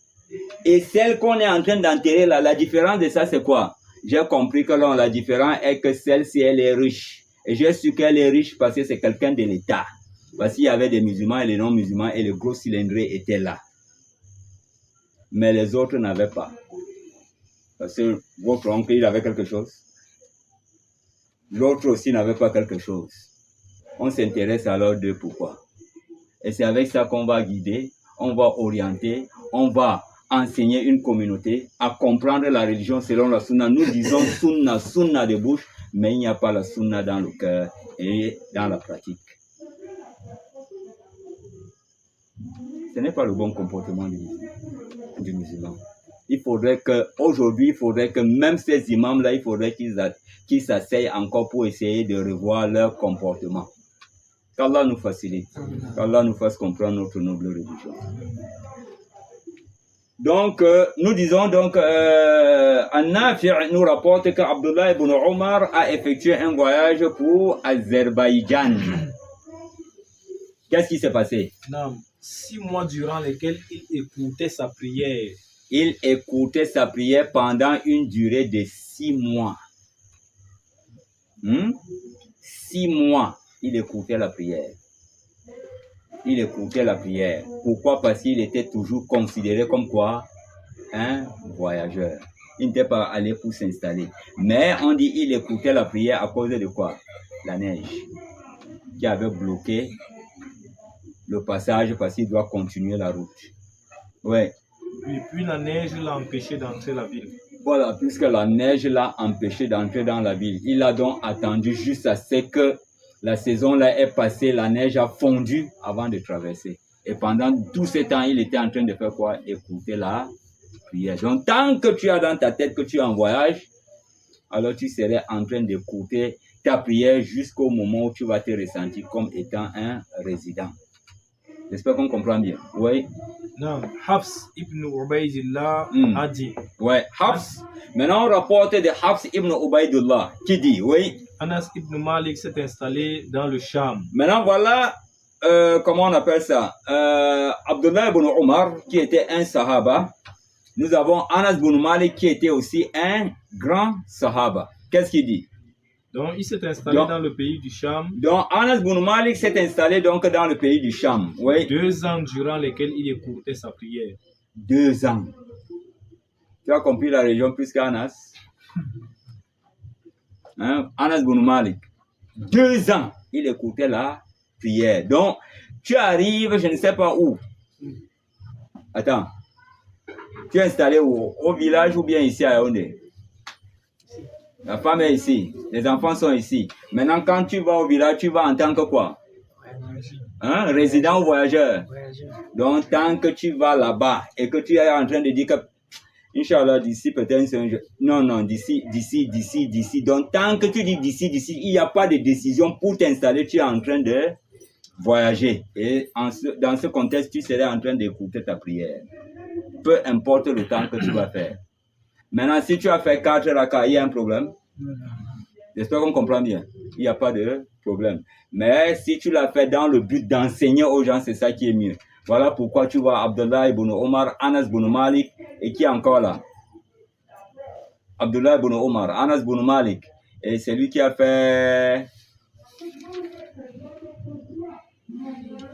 et celle qu'on est en train d'enterrer là, la différence de ça c'est quoi? J'ai compris que là, la différence est que celle-ci elle est riche. Et j'ai su qu'elle est riche parce que c'est quelqu'un de l'État. Parce qu'il y avait des musulmans et les non-musulmans et les gros cylindrés étaient là. Mais les autres n'avaient pas. Parce que votre oncle, il avait quelque chose. L'autre aussi n'avait pas quelque chose. On s'intéresse alors de pourquoi. Et c'est avec ça qu'on va guider, on va orienter, on va enseigner une communauté à comprendre la religion selon la sunna. Nous disons sunna, sunna de bouche, mais il n'y a pas la sunna dans le cœur et dans la pratique. Ce n'est pas le bon comportement du musulman. Il faudrait que même ces imams-là, il faudrait qu'ils s'asseyent encore pour essayer de revoir leur comportement. Qu'Allah nous facilite, qu'Allah nous fasse comprendre notre noble religion. Donc, nous disons donc, An-Nafi' nous rapporte qu'Abdullah ibn Omar a effectué un voyage pour Azerbaïdjan. Qu'est-ce qui s'est passé? Non, 6 mois durant lesquels il écoutait sa prière. Il écoutait sa prière pendant une durée de 6 mois. 6 mois, il écoutait la prière. Il écoutait la prière. Pourquoi? Parce qu'il était toujours considéré comme quoi? Un voyageur. Il n'était pas allé pour s'installer. Mais on dit il écoutait la prière à cause de quoi? La neige qui avait bloqué le passage parce qu'il doit continuer la route. Ouais. Et puis la neige l'a empêché d'entrer la ville. Voilà, puisque la neige l'a empêché d'entrer dans la ville. Il a donc attendu juste à ce que la saison là est passée, la neige a fondu avant de traverser. Et pendant tout ce temps, il était en train de faire quoi? Écouter la prière. Donc, tant que tu as dans ta tête que tu es en voyage, alors tu serais en train d'écouter ta prière jusqu'au moment où tu vas te ressentir comme étant un résident. J'espère qu'on comprend bien. Oui. Non, Hafs ibn Ubaydillah a dit. Ouais, Hafs. Maintenant, on rapporte de Hafs ibn Ubaydullah qui dit, oui. Anas ibn Malik s'est installé dans le Sham. Maintenant, voilà, comment on appelle ça? Abdullah ibn Omar, qui était un sahaba. Nous avons Anas ibn Malik, qui était aussi un grand sahaba. Qu'est-ce qu'il dit? Donc, il s'est installé dans le pays du Sham. Donc, Anas ibn Malik s'est installé donc dans le pays du Sham. Oui. 2 ans durant lesquels il écoutait sa prière. 2 ans. Tu as compris la région plus qu'Anas? Hein? Anas ibn Malik. 2 ans, il écoutait la prière. Donc, tu arrives, je ne sais pas où. Attends. Tu es installé où? Au village ou bien ici à Yaoundé? La femme est ici. Les enfants sont ici. Maintenant, quand tu vas au village, tu vas en tant que quoi? Hein? Résident ou voyageur? Donc, tant que tu vas là-bas et que tu es en train de dire que Inch'Allah, d'ici peut-être un jour. Non, d'ici. Donc, tant que tu dis d'ici, il n'y a pas de décision pour t'installer, tu es en train de voyager. Et dans ce contexte, tu serais en train d'écouter ta prière. Peu importe le temps que tu vas faire. Maintenant, si tu as fait 4 rakas, il y a un problème? J'espère qu'on comprend bien. Il n'y a pas de problème. Mais si tu l'as fait dans le but d'enseigner aux gens, c'est ça qui est mieux. Voilà pourquoi tu vois Abdullah ibn Omar, Anas ibn Malik, et qui est encore là? Abdullah ibn Omar, Anas ibn Malik, et c'est lui qui a fait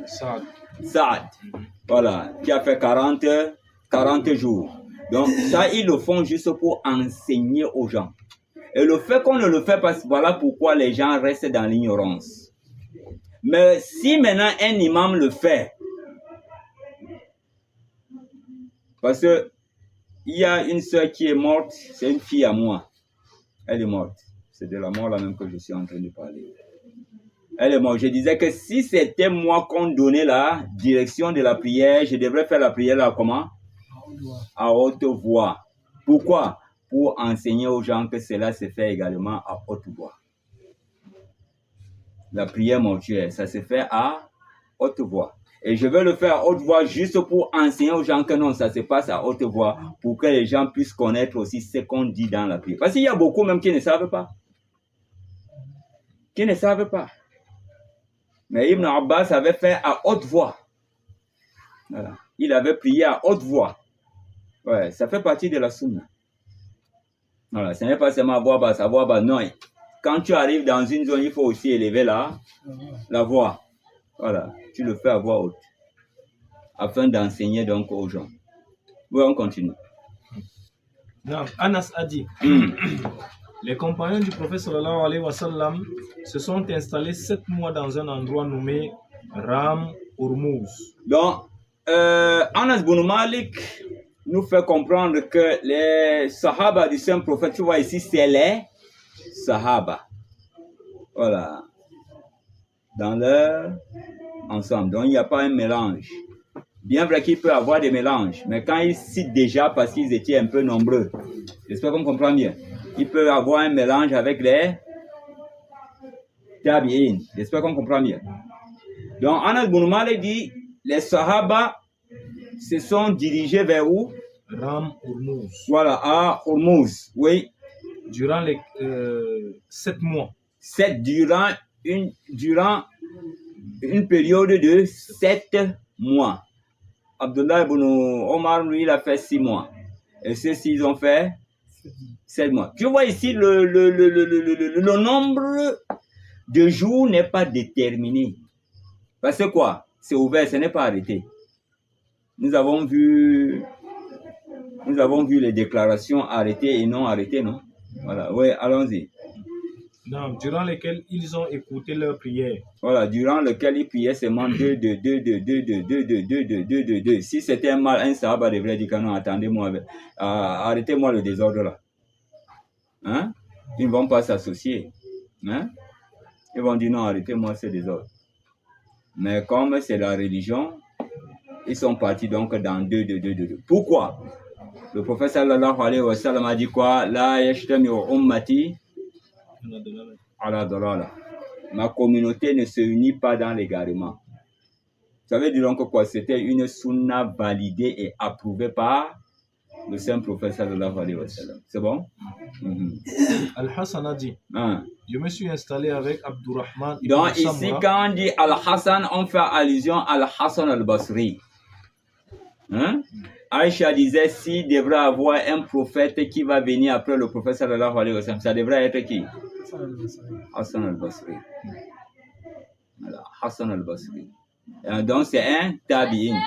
Saad. Voilà, qui a fait 40 jours. Donc ça, ils le font juste pour enseigner aux gens. Et le fait qu'on ne le fait pas, voilà pourquoi les gens restent dans l'ignorance. Mais si maintenant un imam le fait, parce que il y a une soeur qui est morte, c'est une fille à moi. Elle est morte. C'est de la mort là même que je suis en train de parler. Elle est morte. Je disais que si c'était moi qu'on donnait la direction de la prière, je devrais faire la prière là comment? À haute voix. Pourquoi? Pour enseigner aux gens que cela se fait également à haute voix. La prière mortuaire, ça se fait à haute voix. Et je vais le faire à haute voix juste pour enseigner aux gens que non, ça se passe à haute voix pour que les gens puissent connaître aussi ce qu'on dit dans la prière. Parce qu'il y a beaucoup même qui ne savent pas. Qui ne savent pas. Mais Ibn Abbas avait fait à haute voix. Voilà. Il avait prié à haute voix. Ouais, ça fait partie de la sunna. Voilà, ce n'est pas seulement voix basse, non. Quand tu arrives dans une zone, il faut aussi élever la voix. Voilà, tu le fais à voix haute. Afin d'enseigner donc aux gens. Oui, on continue. Non, Anas a dit, les compagnons du prophète sallallahu alayhi wa sallam se sont installés 7 mois dans un endroit nommé Ram Urmuz. Donc, Anas ibn Malik nous fait comprendre que les sahaba du saint prophète, tu vois ici, c'est les sahaba. Voilà. Dans leur ensemble. Donc, il n'y a pas un mélange. Bien vrai qu'il peut y avoir des mélanges, mais quand il cite déjà parce qu'ils étaient un peu nombreux, j'espère qu'on comprend bien, il peut y avoir un mélange avec les tabi'in. J'espère qu'on comprend bien. Donc, Anas ibn Malik dit, les sahaba se sont dirigés vers où? Ram Hormuz. Voilà, à Hormuz, oui. Durant les 7 mois. Durant une période de 7 mois. Abdullah ibn Omar, lui, il a fait 6 mois. Et ceux-ci, ils ont fait 7 mois. Tu vois ici, le nombre de jours n'est pas déterminé. Parce que quoi? C'est ouvert, ce n'est pas arrêté. Nous avons vu les déclarations arrêtées et non arrêtées, non? Voilà, oui, allons-y. Non, durant lesquels ils ont écouté leur prière. Voilà, durant lequel ils priaient seulement 2. Si c'était un mal, un sahaba devrait dire que non, attendez-moi, arrêtez-moi le désordre là. Hein? Ils ne vont pas s'associer. Hein? Ils vont dire non, arrêtez-moi ce désordre. Mais comme c'est la religion, ils sont partis donc dans 2. Pourquoi? Le prophète sallallahu alayhi wa sallam a dit quoi? La yashtami ummati ala dalala. Ma communauté ne se unit pas dans l'égarement. Ça veut dire donc quoi? C'était une sunna validée et approuvée par le saint prophète sallallahu alayhi wa sallam. C'est bon? Al-Hassan a dit, je me suis installé avec Abdurrahman ibn Donc Samura. ici, quand on dit Al-Hassan, on fait allusion à Al-Hassan al-Basri. Hein? Aïcha disait, s'il devrait avoir un prophète qui va venir après le prophète sallallahu alayhi wa sallam, ça devrait être qui? Hassan al-Basri. Voilà, Hassan al-Basri. Donc c'est un tabi'in.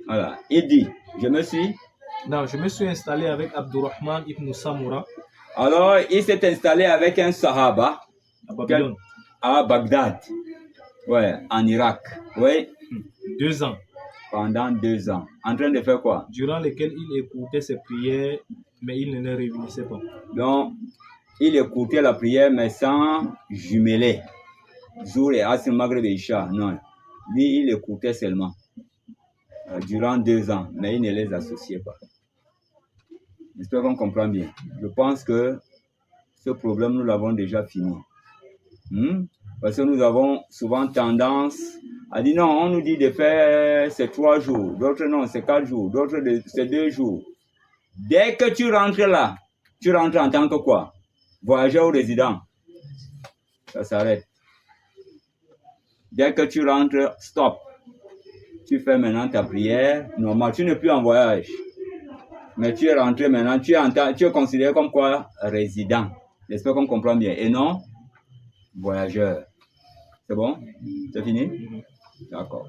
Voilà, il dit, je me suis installé avec Abdurrahman ibn Samura. Alors, il s'est installé avec un sahaba à Bagdad. Ouais, en Irak. Oui. 2 ans. Pendant 2 ans. En train de faire quoi? Durant lesquels il écoutait ses prières, mais il ne les réunissait pas. Donc, il écoutait la prière, mais sans jumeler. Zour et Asr Maghreb et Isha. Non. Lui, il écoutait seulement. Durant 2 ans, mais il ne les associait pas. J'espère qu'on comprend bien. Je pense que ce problème, nous l'avons déjà fini. Parce que nous avons souvent tendance à dire non, on nous dit de faire c'est 3 jours, d'autres non, c'est 4 jours, d'autres c'est 2 jours. Dès que tu rentres là, tu rentres en tant que quoi? Voyageur ou résident. Ça s'arrête. Dès que tu rentres, stop. Tu fais maintenant ta prière. Normal, tu n'es plus en voyage. Mais tu es rentré maintenant, tu es considéré comme quoi? Résident. J'espère qu'on comprend bien. Et non, voyageur. C'est bon? C'est fini? D'accord.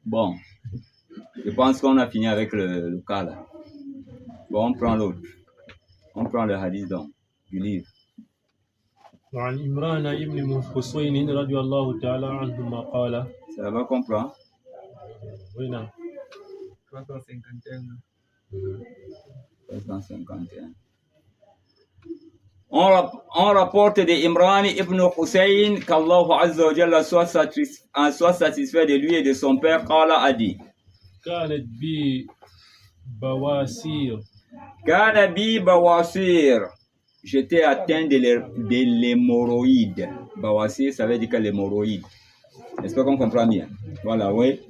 Bon. Je pense qu'on a fini avec le cas là. Bon, on prend l'autre. On prend le hadith donc, du livre. وعن إمران ابن حسين رضي الله تعالى عنهما قال. Ça va comprendre? Oui, non. 351. On rapporte de Imran ibn Hussein qu'Allah Azza wa Jalla soit satisfait de lui et de son père. Qala a dit. كانت بي بواسير. Kana bi bawasir. J'étais atteint de l'hémorroïde. Bawasir, ça veut dire que l'hémorroïde. Est-ce qu'on comprend bien? Voilà, oui.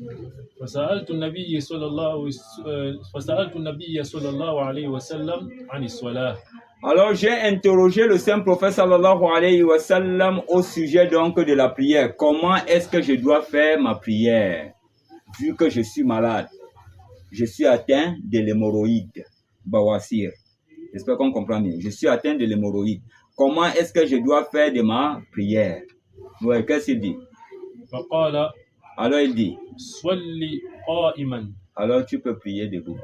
فسألت النبي صلى الله عليه وسلم عن الصلاة. Alors j'ai interrogé le saint prophète sallallahu alayhi wa sallam au sujet donc de la prière. Comment est-ce que je dois faire ma prière? Vu que je suis malade, je suis atteint de l'hémorroïde, bawasir. J'espère qu'on comprend bien. Je suis atteint de l'hémorroïde. Comment est-ce que je dois faire de ma prière? Ouais, qu'est-ce qu'il dit? فقال. Alors il dit. صلي قائما. Alors tu peux prier debout.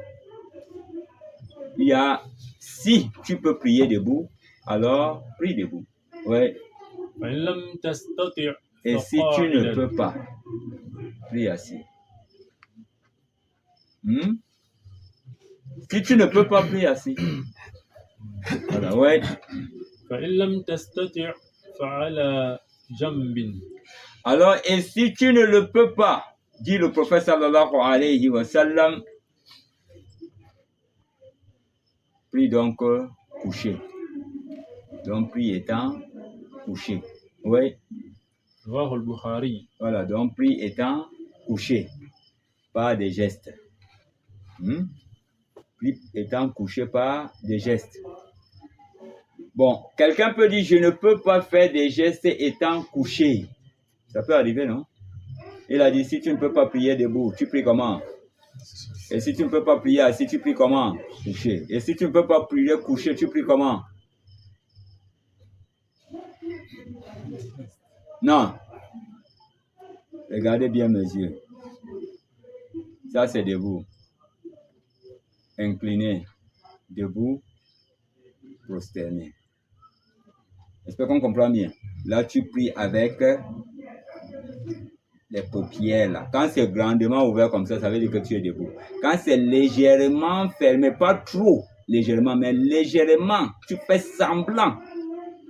Il y a, si tu peux prier debout, alors prie debout. Ouais. Et si tu ne peux pas, prie assis. Si tu ne peux pas, prie assis. Voilà, ouais. Alors, et si tu ne le peux pas, dit le prophète sallallahu alayhi wa sallam, prie donc couché. Donc, prie étant couché. Oui. Voilà, donc prie étant couché. Pas des gestes. prie étant couché par des gestes. Bon, quelqu'un peut dire, je ne peux pas faire des gestes étant couché. Ça peut arriver, non? Il a dit, si tu ne peux pas prier debout, tu pries comment? Et si tu ne peux pas prier assis, tu pries comment? Couché. Et si tu ne peux pas prier couché, tu pries comment? Non. Regardez bien mes yeux. Ça, c'est debout. Incliné. Debout. Prosterné. J'espère qu'on comprend bien. Là, tu pries avec les paupières. Là. Quand c'est grandement ouvert comme ça veut dire que tu es debout. Quand c'est légèrement fermé, pas trop légèrement, mais légèrement, tu fais semblant.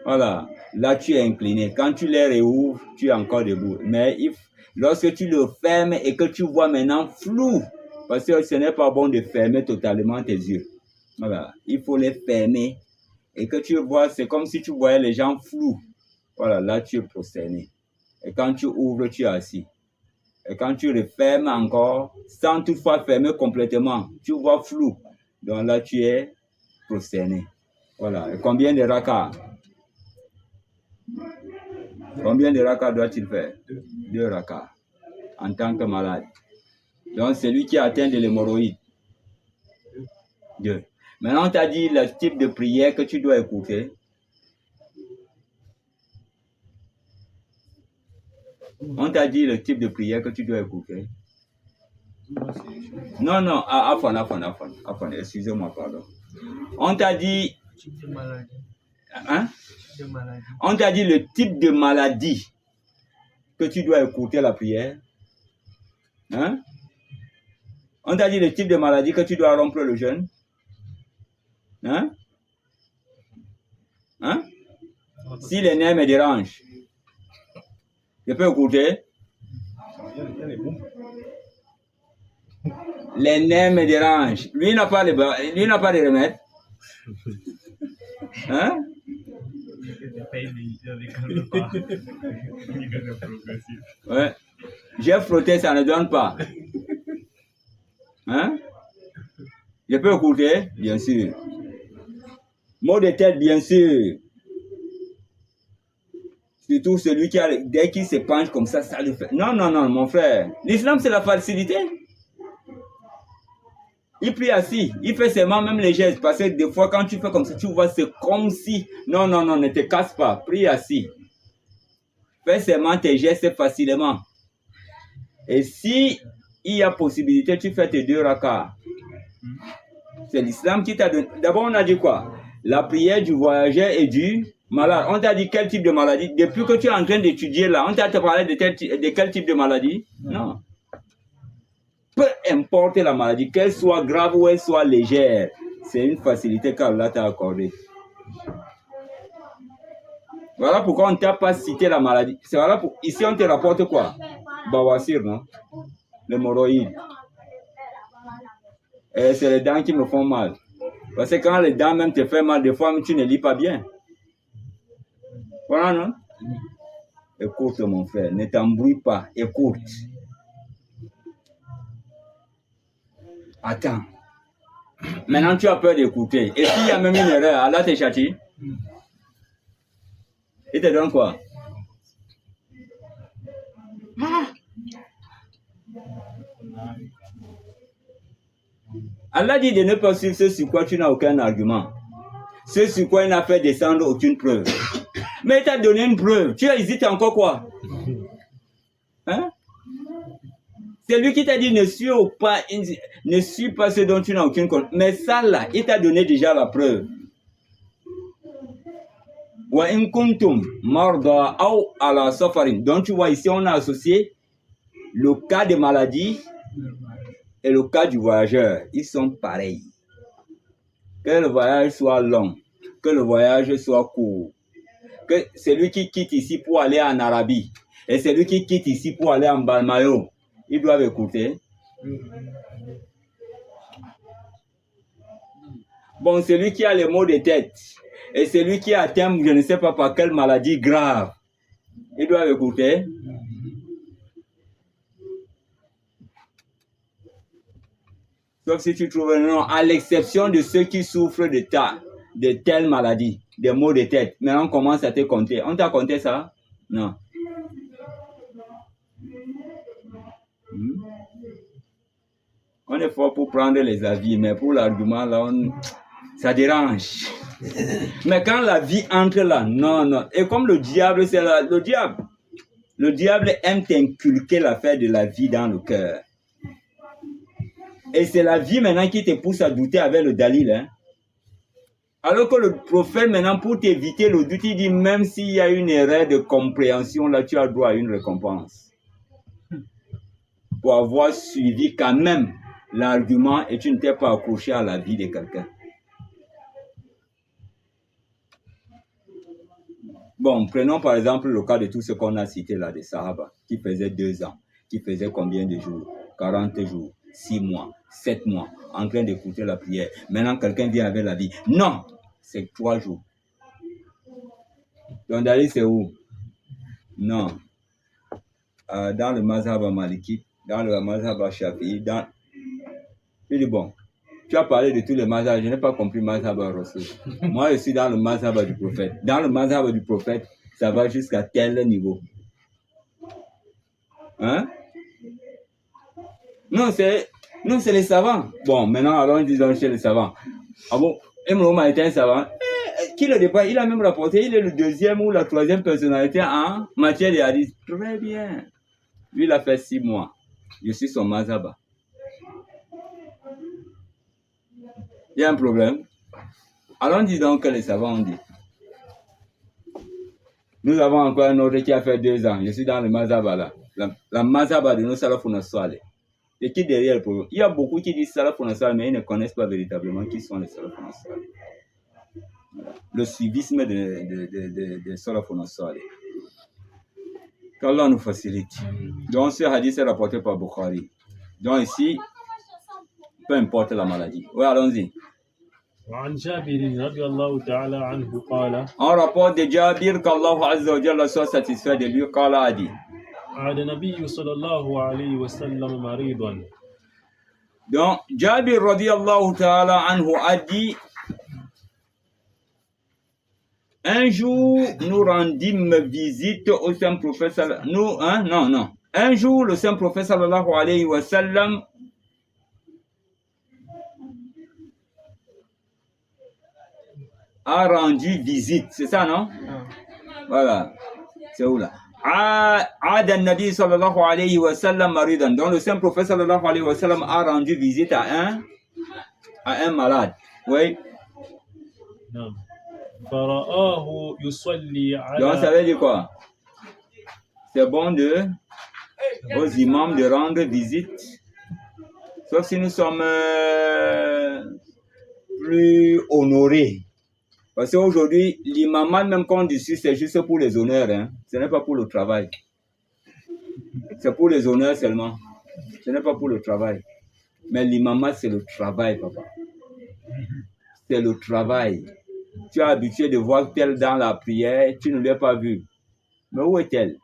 Voilà. Là, tu es incliné. Quand tu les réouvres, tu es encore debout. Mais lorsque tu le fermes et que tu vois maintenant flou, parce que ce n'est pas bon de fermer totalement tes yeux. Voilà. Il faut les fermer et que tu vois, c'est comme si tu voyais les gens flous. Voilà, là, tu es prosterné. Et quand tu ouvres, tu es assis. Et quand tu refermes encore, sans toutefois fermer complètement, tu vois flou. Donc là, tu es prosterné. Voilà. Et combien de rakas? Combien de rakas doit-il faire? 2 rakas. En tant que malade. Donc, c'est lui qui a atteint de l'hémorroïde. 2. Maintenant, on t'a dit le type de prière que tu dois écouter. On t'a dit le type de prière que tu dois écouter. Non, Afan, excusez-moi, pardon. On t'a dit... Type de maladie. Hein? Type de maladie. On t'a dit le type de maladie que tu dois écouter la prière. Hein? On t'a dit le type de maladie que tu dois rompre le jeûne. Hein? Hein? Si les nerfs me dérangent, je peux écouter. Les nerfs me dérangent. Lui n'a pas de remède. Hein? Ouais. J'ai frotté, ça ne donne pas. Hein? Je peux écouter? Bien sûr. Mot de tête, bien sûr. Surtout celui qui a, dès qu'il se penche comme ça le fait. Non, mon frère. L'islam, c'est la facilité. Il prie assis. Il fait seulement même les gestes. Parce que des fois, quand tu fais comme ça, tu vois, c'est comme si... Non, ne te casse pas. Prie assis. Fais seulement tes gestes facilement. Et si il y a possibilité, tu fais tes 2 rakas. C'est l'islam qui t'a donné. D'abord, on a dit quoi? La prière du voyageur et du malade. On t'a dit quel type de maladie? Depuis que tu es en train d'étudier là, on t'a parlé de quel type de maladie? Non. Peu importe la maladie, qu'elle soit grave ou elle soit légère, c'est une facilité qu'Allah t'a accordée. Voilà pourquoi on ne t'a pas cité la maladie. C'est voilà pour... Ici, on te rapporte quoi? Bawasir, non? L'hémorroïde. Et c'est les dents qui me font mal. Parce que quand les dents même te font mal, des fois, tu ne lis pas bien. Voilà, non? Écoute, mon frère, ne t'embrouille pas. Écoute. Attends. Maintenant, tu as peur d'écouter. Et s'il y a même une erreur, Allah te châtie. Il te donne quoi? Allah dit de ne pas suivre ce sur quoi tu n'as aucun argument. Ce sur quoi il n'a fait descendre aucune preuve. Mais il t'a donné une preuve. Tu hésites encore quoi? Hein? C'est lui qui t'a dit ne suis pas ce dont tu n'as aucune connaissance. Mais ça là, il t'a donné déjà la preuve. Wa in kuntum marda ou ala safarin. Donc tu vois ici on a associé le cas de maladie et le cas du voyageur. Ils sont pareils. Que le voyage soit long, que le voyage soit court. Que celui qui quitte ici pour aller en Arabie et celui qui quitte ici pour aller en Balmayo, ils doivent écouter. Bon, celui qui a les maux de tête et celui qui a atteint, je ne sais pas par quelle maladie grave, ils doivent écouter. Sauf si tu trouves un nom, à l'exception de ceux qui souffrent de telle maladie, des maux de tête. Maintenant, on commence à te compter. On t'a compté ça? Non. On est fort pour prendre les avis, mais pour l'argument, là, ça dérange. Mais quand la vie entre là, non. Et comme le diable, c'est le diable. Le diable aime t'inculquer l'affaire de la vie dans le cœur. Et c'est la vie maintenant qui te pousse à douter avec le Dalil. Hein? Alors que le prophète maintenant, pour t'éviter le doute, il dit même s'il y a une erreur de compréhension, là tu as droit à une récompense. Pour avoir suivi quand même l'argument et tu ne t'es pas accroché à la vie de quelqu'un. Bon, prenons par exemple le cas de tout ce qu'on a cité là, des Sahaba, qui faisaient 2 ans, qui faisaient combien de jours? 40 jours, 6 mois, 7 mois, en train d'écouter la prière. Maintenant, quelqu'un vient avec la vie. Non, c'est 3 jours. Donc, d'aller, c'est où? Non. Dans le mazhab maliki, dans le mazhab shafi'i, il dit bon, tu as parlé de tous les mazhabs, je n'ai pas compris mazhab Rasul. Moi, je suis dans le mazhab du prophète. Dans le mazhab du prophète, ça va jusqu'à tel niveau. Hein? Non, c'est les savants. Bon, maintenant, allons disons chez les savants. Ah bon, Imroma était un savant. Qui le départ, il a même rapporté, il est le 2e ou la 3e personnalité en matière de hadith. Très bien. Lui, il a fait 6 mois. Je suis son mazhab. Il y a un problème. Allons dire donc que les savants ont dit. Nous avons encore un autre qui a fait 2 ans. Je suis dans le mazhab là. La mazhab de nos salafun salih. Et qui derrière le problème? Il y a beaucoup qui disent salafun salih, mais ils ne connaissent pas véritablement qui sont les salafun salih. Voilà. Le suivisme des salafun salih. Qu'Allah nous facilite. Donc ce hadith est rapporté par Bukhari. Donc ici, peu importe la maladie. Oui, allons-y. وعن جابر رضي الله تعالى عنه قال En rapport de Jabir, qu'Allah Azza wa Jalla soit satisfait de lui, قال a dit. عاد النبي صلى الله عليه وسلم مريضا. Donc, Jabir radiyallahu ta'ala anhu a dit, un jour, nous rendîmes visite au Saint Prophète, un jour, le Saint Prophète sallallahu alayhi wa sallam a rendu visite, c'est ça, non? Voilà, c'est où là? Ada Nabi sallallahu alayhi wa sallam maridan. Donc le Saint Prophète sallallahu alayhi wa sallam a rendu visite à un malade. Oui. Non. فرآه يصلي على. Donc ça veut dire quoi? C'est bon aux imams de rendre visite, sauf si nous sommes plus honorés. Parce qu'aujourd'hui, l'imam même qu'on dit c'est juste pour les honneurs, hein. Ce n'est pas pour le travail. C'est pour les honneurs seulement. Ce n'est pas pour le travail. Mais l'imam, c'est le travail, papa. C'est le travail. Tu es habitué de voir tel dans la prière, tu ne l'as pas vu. Mais où est-elle?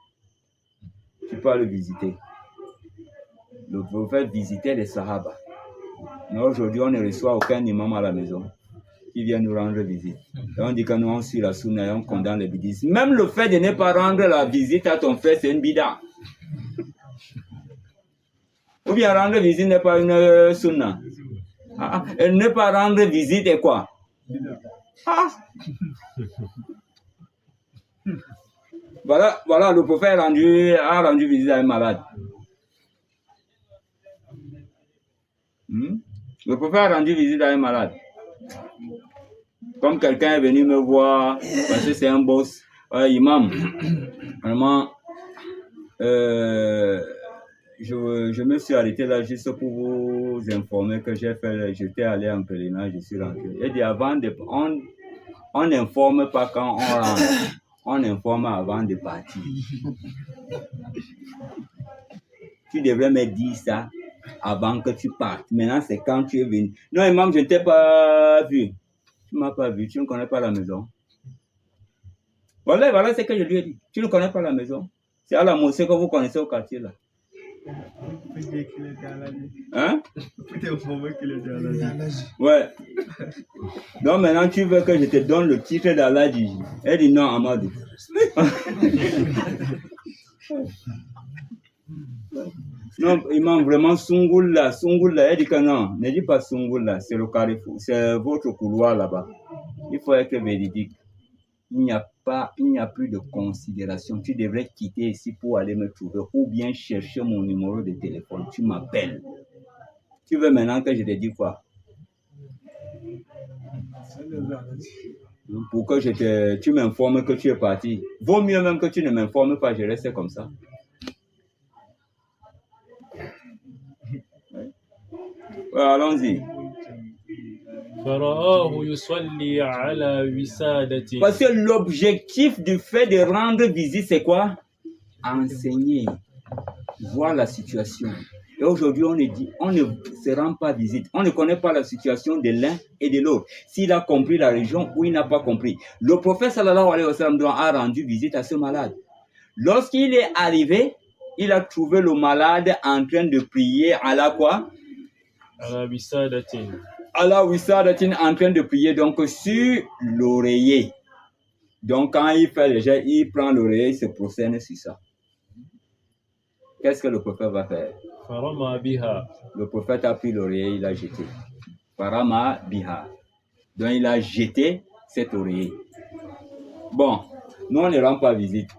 Tu peux le visiter. Le prophète visitait les Sahaba. Mais aujourd'hui, on ne reçoit aucun imam à la maison qui vient nous rendre visite. Et on dit que nous, on suit la sunna et on condamne les bidistes. Même le fait de ne pas rendre la visite à ton frère, c'est une bida. Ou bien rendre visite n'est pas une sunna. Et ne pas rendre visite est quoi? Voilà, le prophète a rendu visite à un malade. Le prophète a rendu visite à un malade. Comme quelqu'un est venu me voir, parce que c'est un boss, imam, vraiment, je me suis arrêté là juste pour vous informer que j'étais allé en pèlerinage, je suis rentré. Il dit on n'informe pas quand on rentre, on informe avant de partir. Tu devrais me dire ça avant que tu partes. Maintenant, c'est quand tu es venu. Non, imam, je ne t'ai pas vu. Tu ne m'as pas vu, tu ne connais pas la maison. Voilà ce que je lui ai dit. Tu ne connais pas la maison. C'est à la mosquée que vous connaissez au quartier là. Hein? Peut-être informer qu'il est déjà là. Ouais. Donc maintenant, tu veux que je te donne le titre d'Aladji? Elle dit non, Amadou. Non, il m'a vraiment Sungoula. Elle dit que non, ne dis pas Sungoula, c'est le carrefour, c'est votre couloir là-bas. Il faut être véridique. Il n'y a plus de considération. Tu devrais quitter ici pour aller me trouver ou bien chercher mon numéro de téléphone. Tu m'appelles. Tu veux maintenant que je te dise quoi? Pour que tu m'informes que tu es parti. Vaut mieux même que tu ne m'informes pas, je reste comme ça. Ouais, allons-y. Parce que l'objectif du fait de rendre visite, c'est quoi? Enseigner, voir la situation. Et aujourd'hui, on ne se rend pas visite. On ne connaît pas la situation de l'un et de l'autre. S'il a compris la région ou il n'a pas compris. Le prophète sallallahu alayhi wa sallam a rendu visite à ce malade. Lorsqu'il est arrivé, il a trouvé le malade en train de prier à la quoi? Allah Wissadatin en train de prier donc sur l'oreiller. Donc quand il fait le jet, il prend l'oreiller, il se prosterne sur ça. Qu'est-ce que le prophète va faire? Le prophète a pris l'oreiller, il l'a jeté. Farama biha. Donc il a jeté cet oreiller. Bon, nous on ne rend pas visite.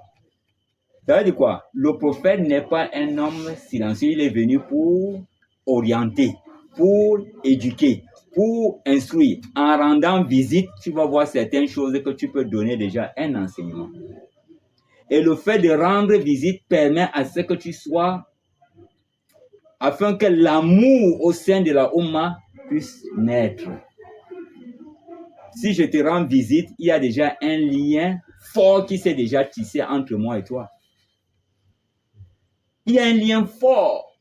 Ça veut dire quoi? Le prophète n'est pas un homme silencieux, il est venu pour orienter, pour éduquer, pour instruire. En rendant visite, tu vas voir certaines choses que tu peux donner déjà un enseignement. Et le fait de rendre visite permet à ce que tu sois, afin que l'amour au sein de la Oumma puisse naître. Si je te rends visite, il y a déjà un lien fort qui s'est déjà tissé entre moi et toi. Il y a un lien fort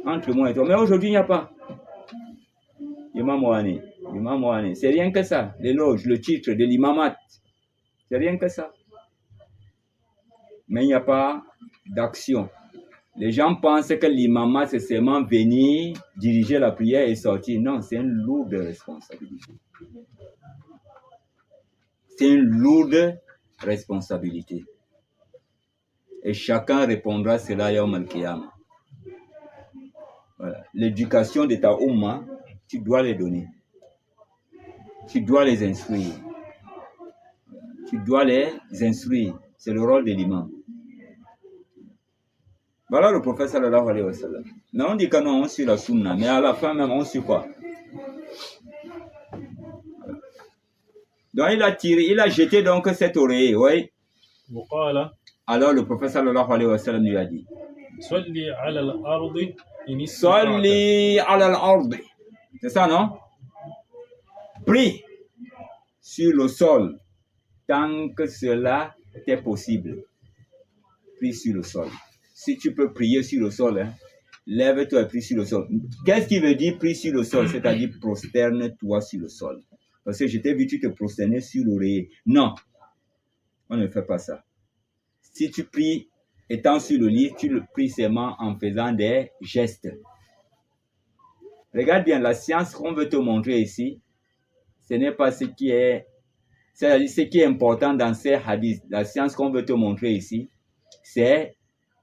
entre moi et toi. Mais aujourd'hui, il n'y a pas. Imam Ouane, c'est rien que ça. L'éloge, le titre de l'imamat. C'est rien que ça. Mais il n'y a pas d'action. Les gens pensent que l'imamat, c'est seulement venir, diriger la prière et sortir. Non, c'est une lourde responsabilité. C'est une lourde responsabilité. Et chacun répondra cela Yawm al-Qiyamah. Voilà. L'éducation de ta Oumma, tu dois les donner. Tu dois les instruire. Tu dois les instruire. C'est le rôle de l'imam. Voilà le prophète sallallahu alayhi wa sallam. Mais on dit que non, on suit la sunna. Mais à la fin même, on suit quoi? Donc il a jeté donc cet oreiller, oui. Alors le prophète sallallahu alayhi wa sallam lui a dit: Salli ala al-ardi. C'est ça, non? Prie sur le sol tant que cela est possible. Prie sur le sol. Si tu peux prier sur le sol, hein, lève-toi et prie sur le sol. Qu'est-ce qui veut dire prie sur le sol? C'est-à-dire prosterne-toi sur le sol. Parce que je t'ai vu, tu te prosterner sur l'oreiller. Non, on ne fait pas ça. Si tu pries étant sur le lit, tu le pries seulement en faisant des gestes. Regarde bien, la science qu'on veut te montrer ici, ce n'est pas ce qui est, c'est-à-dire ce qui est important dans ces hadiths. La science qu'on veut te montrer ici, c'est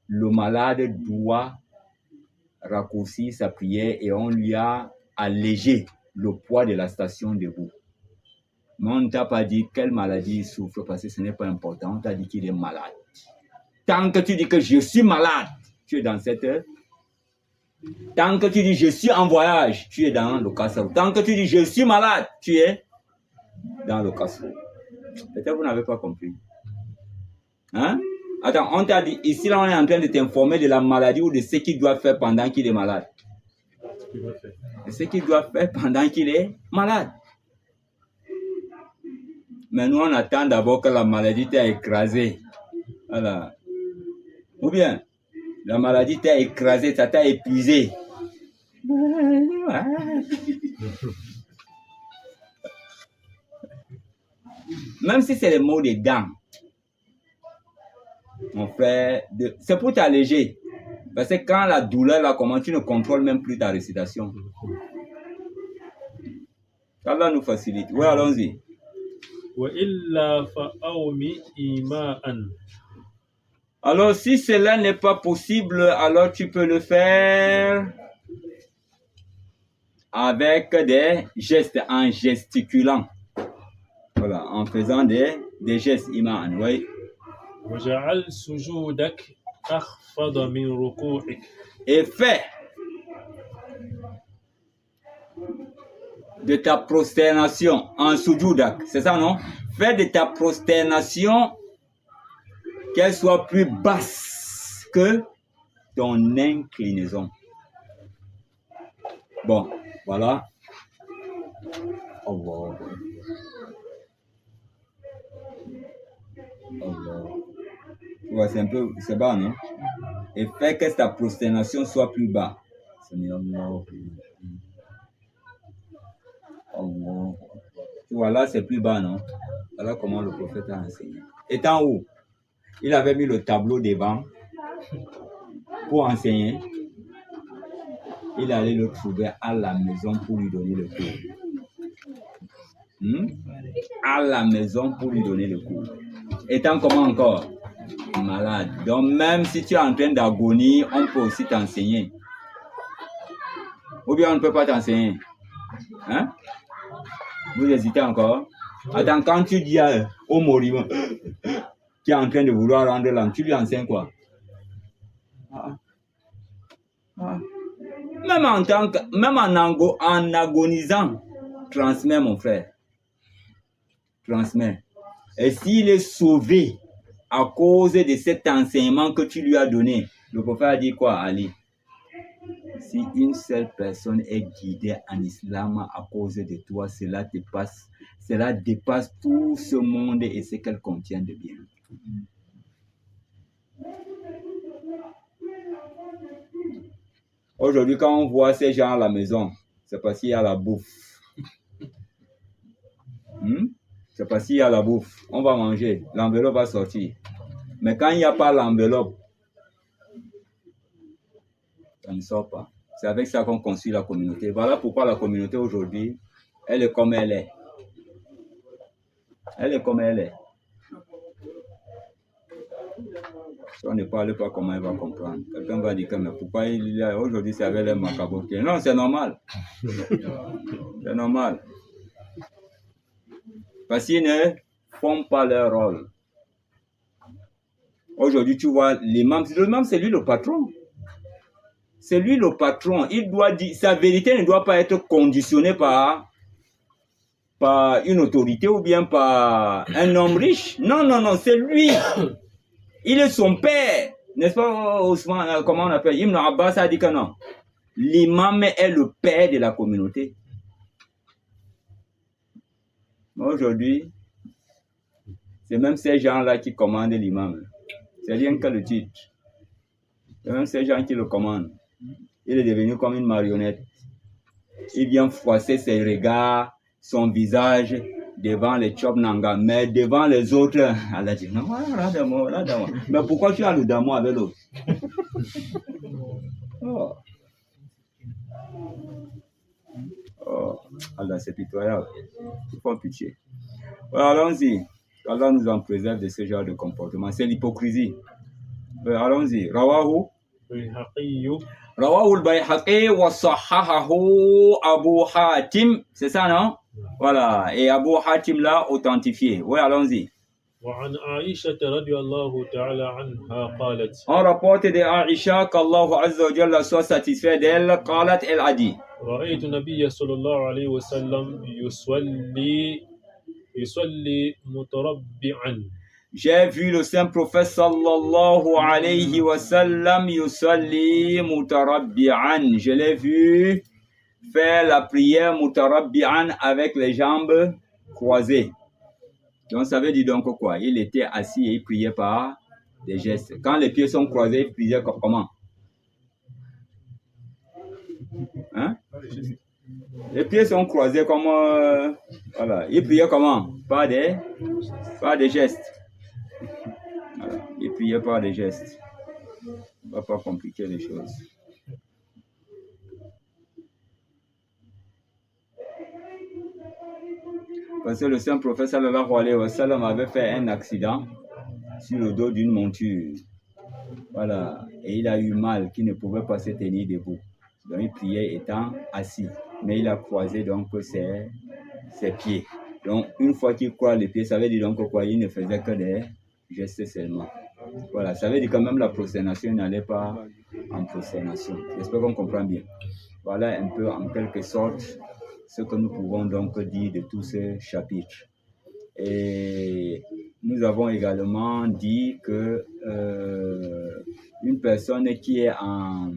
le malade doit raccourcir sa prière et on lui a allégé le poids de la station debout. Mais on ne t'a pas dit quelle maladie il souffre parce que ce n'est pas important. On t'a dit qu'il est malade. Tant que tu dis que je suis malade, tu es dans cette... Tant que tu dis je suis en voyage, tu es dans le kasserou. Tant que tu dis je suis malade, tu es dans le kasserou. Peut-être vous n'avez pas compris. Hein? Attends, on t'a dit, ici là on est en train de t'informer de la maladie ou de ce qu'il doit faire pendant qu'il est malade. De ce qu'il doit faire pendant qu'il est malade. Mais nous on attend d'abord que la maladie t'ait écrasé. Voilà. Ou bien, la maladie t'a écrasé, ça t'a épuisé. Même si c'est les mots des dents, mon frère, c'est pour t'alléger. Parce que quand la douleur là commence, tu ne contrôles même plus ta récitation. Allah nous facilite. Oui, allons-y. وإلا فأومي إيماء. Alors, si cela n'est pas possible, alors tu peux le faire avec des gestes, en gesticulant. Voilà, en faisant des gestes, iman, oui. وجعل سجودك أخفض من ركوعك. Et fais de ta prosternation en sujudak, c'est ça, non? Fais de ta prosternation qu'elle soit plus basse que ton inclinaison. Bon, voilà. Allah. Allah. Ouais, c'est un peu, c'est bas, non? Et fais que ta prosternation soit plus bas. Seigneur, Allah. Allah. Tu vois, là, c'est plus bas, non? Voilà comment le prophète a enseigné. Étant où? Il avait mis le tableau devant pour enseigner. Il allait le trouver à la maison pour lui donner le cours. À la maison pour lui donner le cours. Étant comment encore? Malade. Donc même si tu es en train d'agonie, on peut aussi t'enseigner. Ou bien on ne peut pas t'enseigner. Hein? Vous hésitez encore? Attends, quand tu dis au moribond qui est en train de vouloir rendre l'âme, tu lui enseignes quoi? Même en agonisant, transmets mon frère. Transmets. Et s'il est sauvé à cause de cet enseignement que tu lui as donné, le prophète a dit quoi, Ali? Si une seule personne est guidée en islam à cause de toi, cela dépasse tout ce monde et ce qu'elle contient de bien. Aujourd'hui, quand on voit ces gens à la maison, c'est parce qu'il y a la bouffe. C'est parce qu'il y a la bouffe. On va manger, l'enveloppe va sortir. Mais quand il n'y a pas l'enveloppe, ça ne sort pas. C'est avec ça qu'on construit la communauté. Voilà pourquoi la communauté aujourd'hui, elle est comme elle est. Elle est comme elle est. Si on ne parle pas, comment elle va comprendre? Quelqu'un va dire que mais pourquoi aujourd'hui c'est avec les macabres? Non, c'est normal. C'est normal. Parce qu'ils ne font pas leur rôle. Aujourd'hui, tu vois, l'imam, c'est lui le patron. C'est lui le patron. Il doit dire, sa vérité ne doit pas être conditionnée par une autorité ou bien par un homme riche. Non, non, non, c'est lui. Il est son père. N'est-ce pas, Ousmane, comment on appelle? Ibn Abbas a dit que non. L'imam est le père de la communauté. Aujourd'hui, c'est même ces gens-là qui commandent l'imam. C'est rien que le titre. C'est même ces gens qui le commandent. Il est devenu comme une marionnette. Il vient froisser ses regards, son visage devant les Chobnanga, mais devant les autres, elle a dit non, là d'amour. Mais pourquoi tu as le d'amour avec l'autre? Oh, Allah, c'est pitoyable. Il faut pitié. Voilà, allons-y. Allah nous en préserve de ce genre de comportement. C'est l'hypocrisie. Allons-y. Rawahu al-Bayhaqi wa sahahahu Abu Hatim. C'est ça, non? Voilà. Et Abu Hatim l'a authentifié. Oui, allons-y. وعن عائشة رضي الله تعالى عنها قالت. On rapporte de Aïcha qu'Allah Azza wa Jalla soit satisfait d'elle. قالت, elle a dit. رأيت النبي صلى الله عليه وسلم يصلي متربعا. J'ai vu le saint prophète sallallahu alayhi wa sallam yusalli mutarabbi'an. Je l'ai vu faire la prière mutarabbi'an avec les jambes croisées. Donc ça veut dire donc quoi? Il était assis et il priait par des gestes. Quand les pieds sont croisés, il priait comment? Hein? Les pieds sont croisés comme voilà. Il priait comment? Par des gestes. Voilà. Il priait par des gestes. On ne va pas compliquer les choses. Parce que le saint prophète sallallahu alayhi wa sallam avait fait un accident sur le dos d'une monture. Voilà. Et il a eu mal, qu'il ne pouvait pas se tenir debout. Donc il priait étant assis. Mais il a croisé donc ses pieds. Donc une fois qu'il croise les pieds, ça veut dire donc quoi, il ne faisait que des gestes seulement. Voilà, ça veut dire quand même la prosternation n'allait pas en prosternation. J'espère qu'on comprend bien. Voilà un peu en quelque sorte ce que nous pouvons donc dire de tout ce chapitre. Et nous avons également dit que une personne qui est en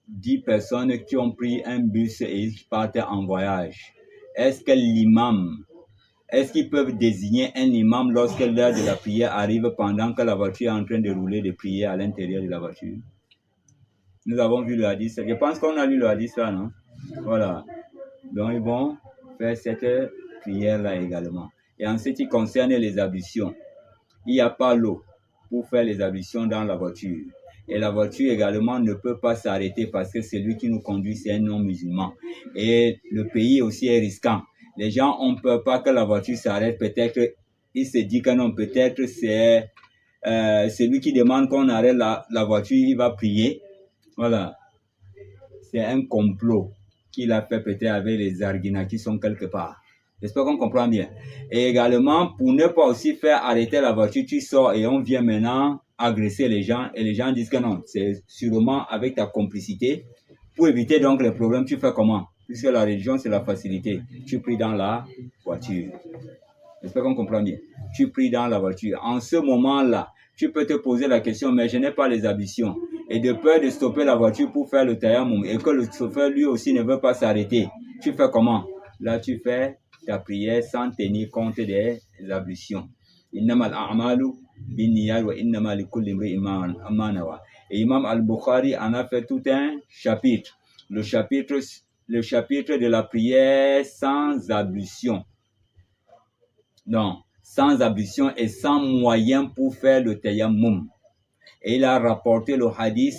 10 personnes qui ont pris un bus et qui partent en voyage, est-ce qu'ils peuvent désigner un imam lorsque l'heure de la prière arrive pendant que la voiture est en train de rouler de prier à l'intérieur de la voiture? Nous avons vu le hadith. Je pense qu'on a lu le hadith là, non? Voilà. Donc, ils vont faire cette prière-là également. Et en ce qui concerne les ablutions, il n'y a pas l'eau pour faire les ablutions dans la voiture. Et la voiture également ne peut pas s'arrêter parce que celui qui nous conduit, c'est un non-musulman. Et le pays aussi est risquant. Les gens ont peur pas que la voiture s'arrête. Peut-être, il se dit que non, peut-être c'est celui qui demande qu'on arrête la voiture, il va prier. Voilà. C'est un complot qu'il a fait peut-être avec les Arguina qui sont quelque part. J'espère qu'on comprend bien. Et également, pour ne pas aussi faire arrêter la voiture, tu sors et on vient maintenant agresser les gens et les gens disent que non, c'est sûrement avec ta complicité. Pour éviter donc les problèmes, tu fais comment? Puisque la religion, c'est la facilité. Tu pries dans la voiture. J'espère qu'on comprend bien. Tu pries dans la voiture. En ce moment-là, tu peux te poser la question, mais je n'ai pas les ambitions. Et de peur de stopper la voiture pour faire le tayammum et que le chauffeur lui aussi ne veut pas s'arrêter, tu fais comment? Là, tu fais ta prière sans tenir compte des ablutions. Innamal a'malu binniyat wa innamal likulli imri'in ma nawa. Et Imam Al-Bukhari en a fait tout un chapitre. Le chapitre de la prière sans ablution. Non, sans ablution et sans moyen pour faire le tayammum. Et il a rapporté le hadith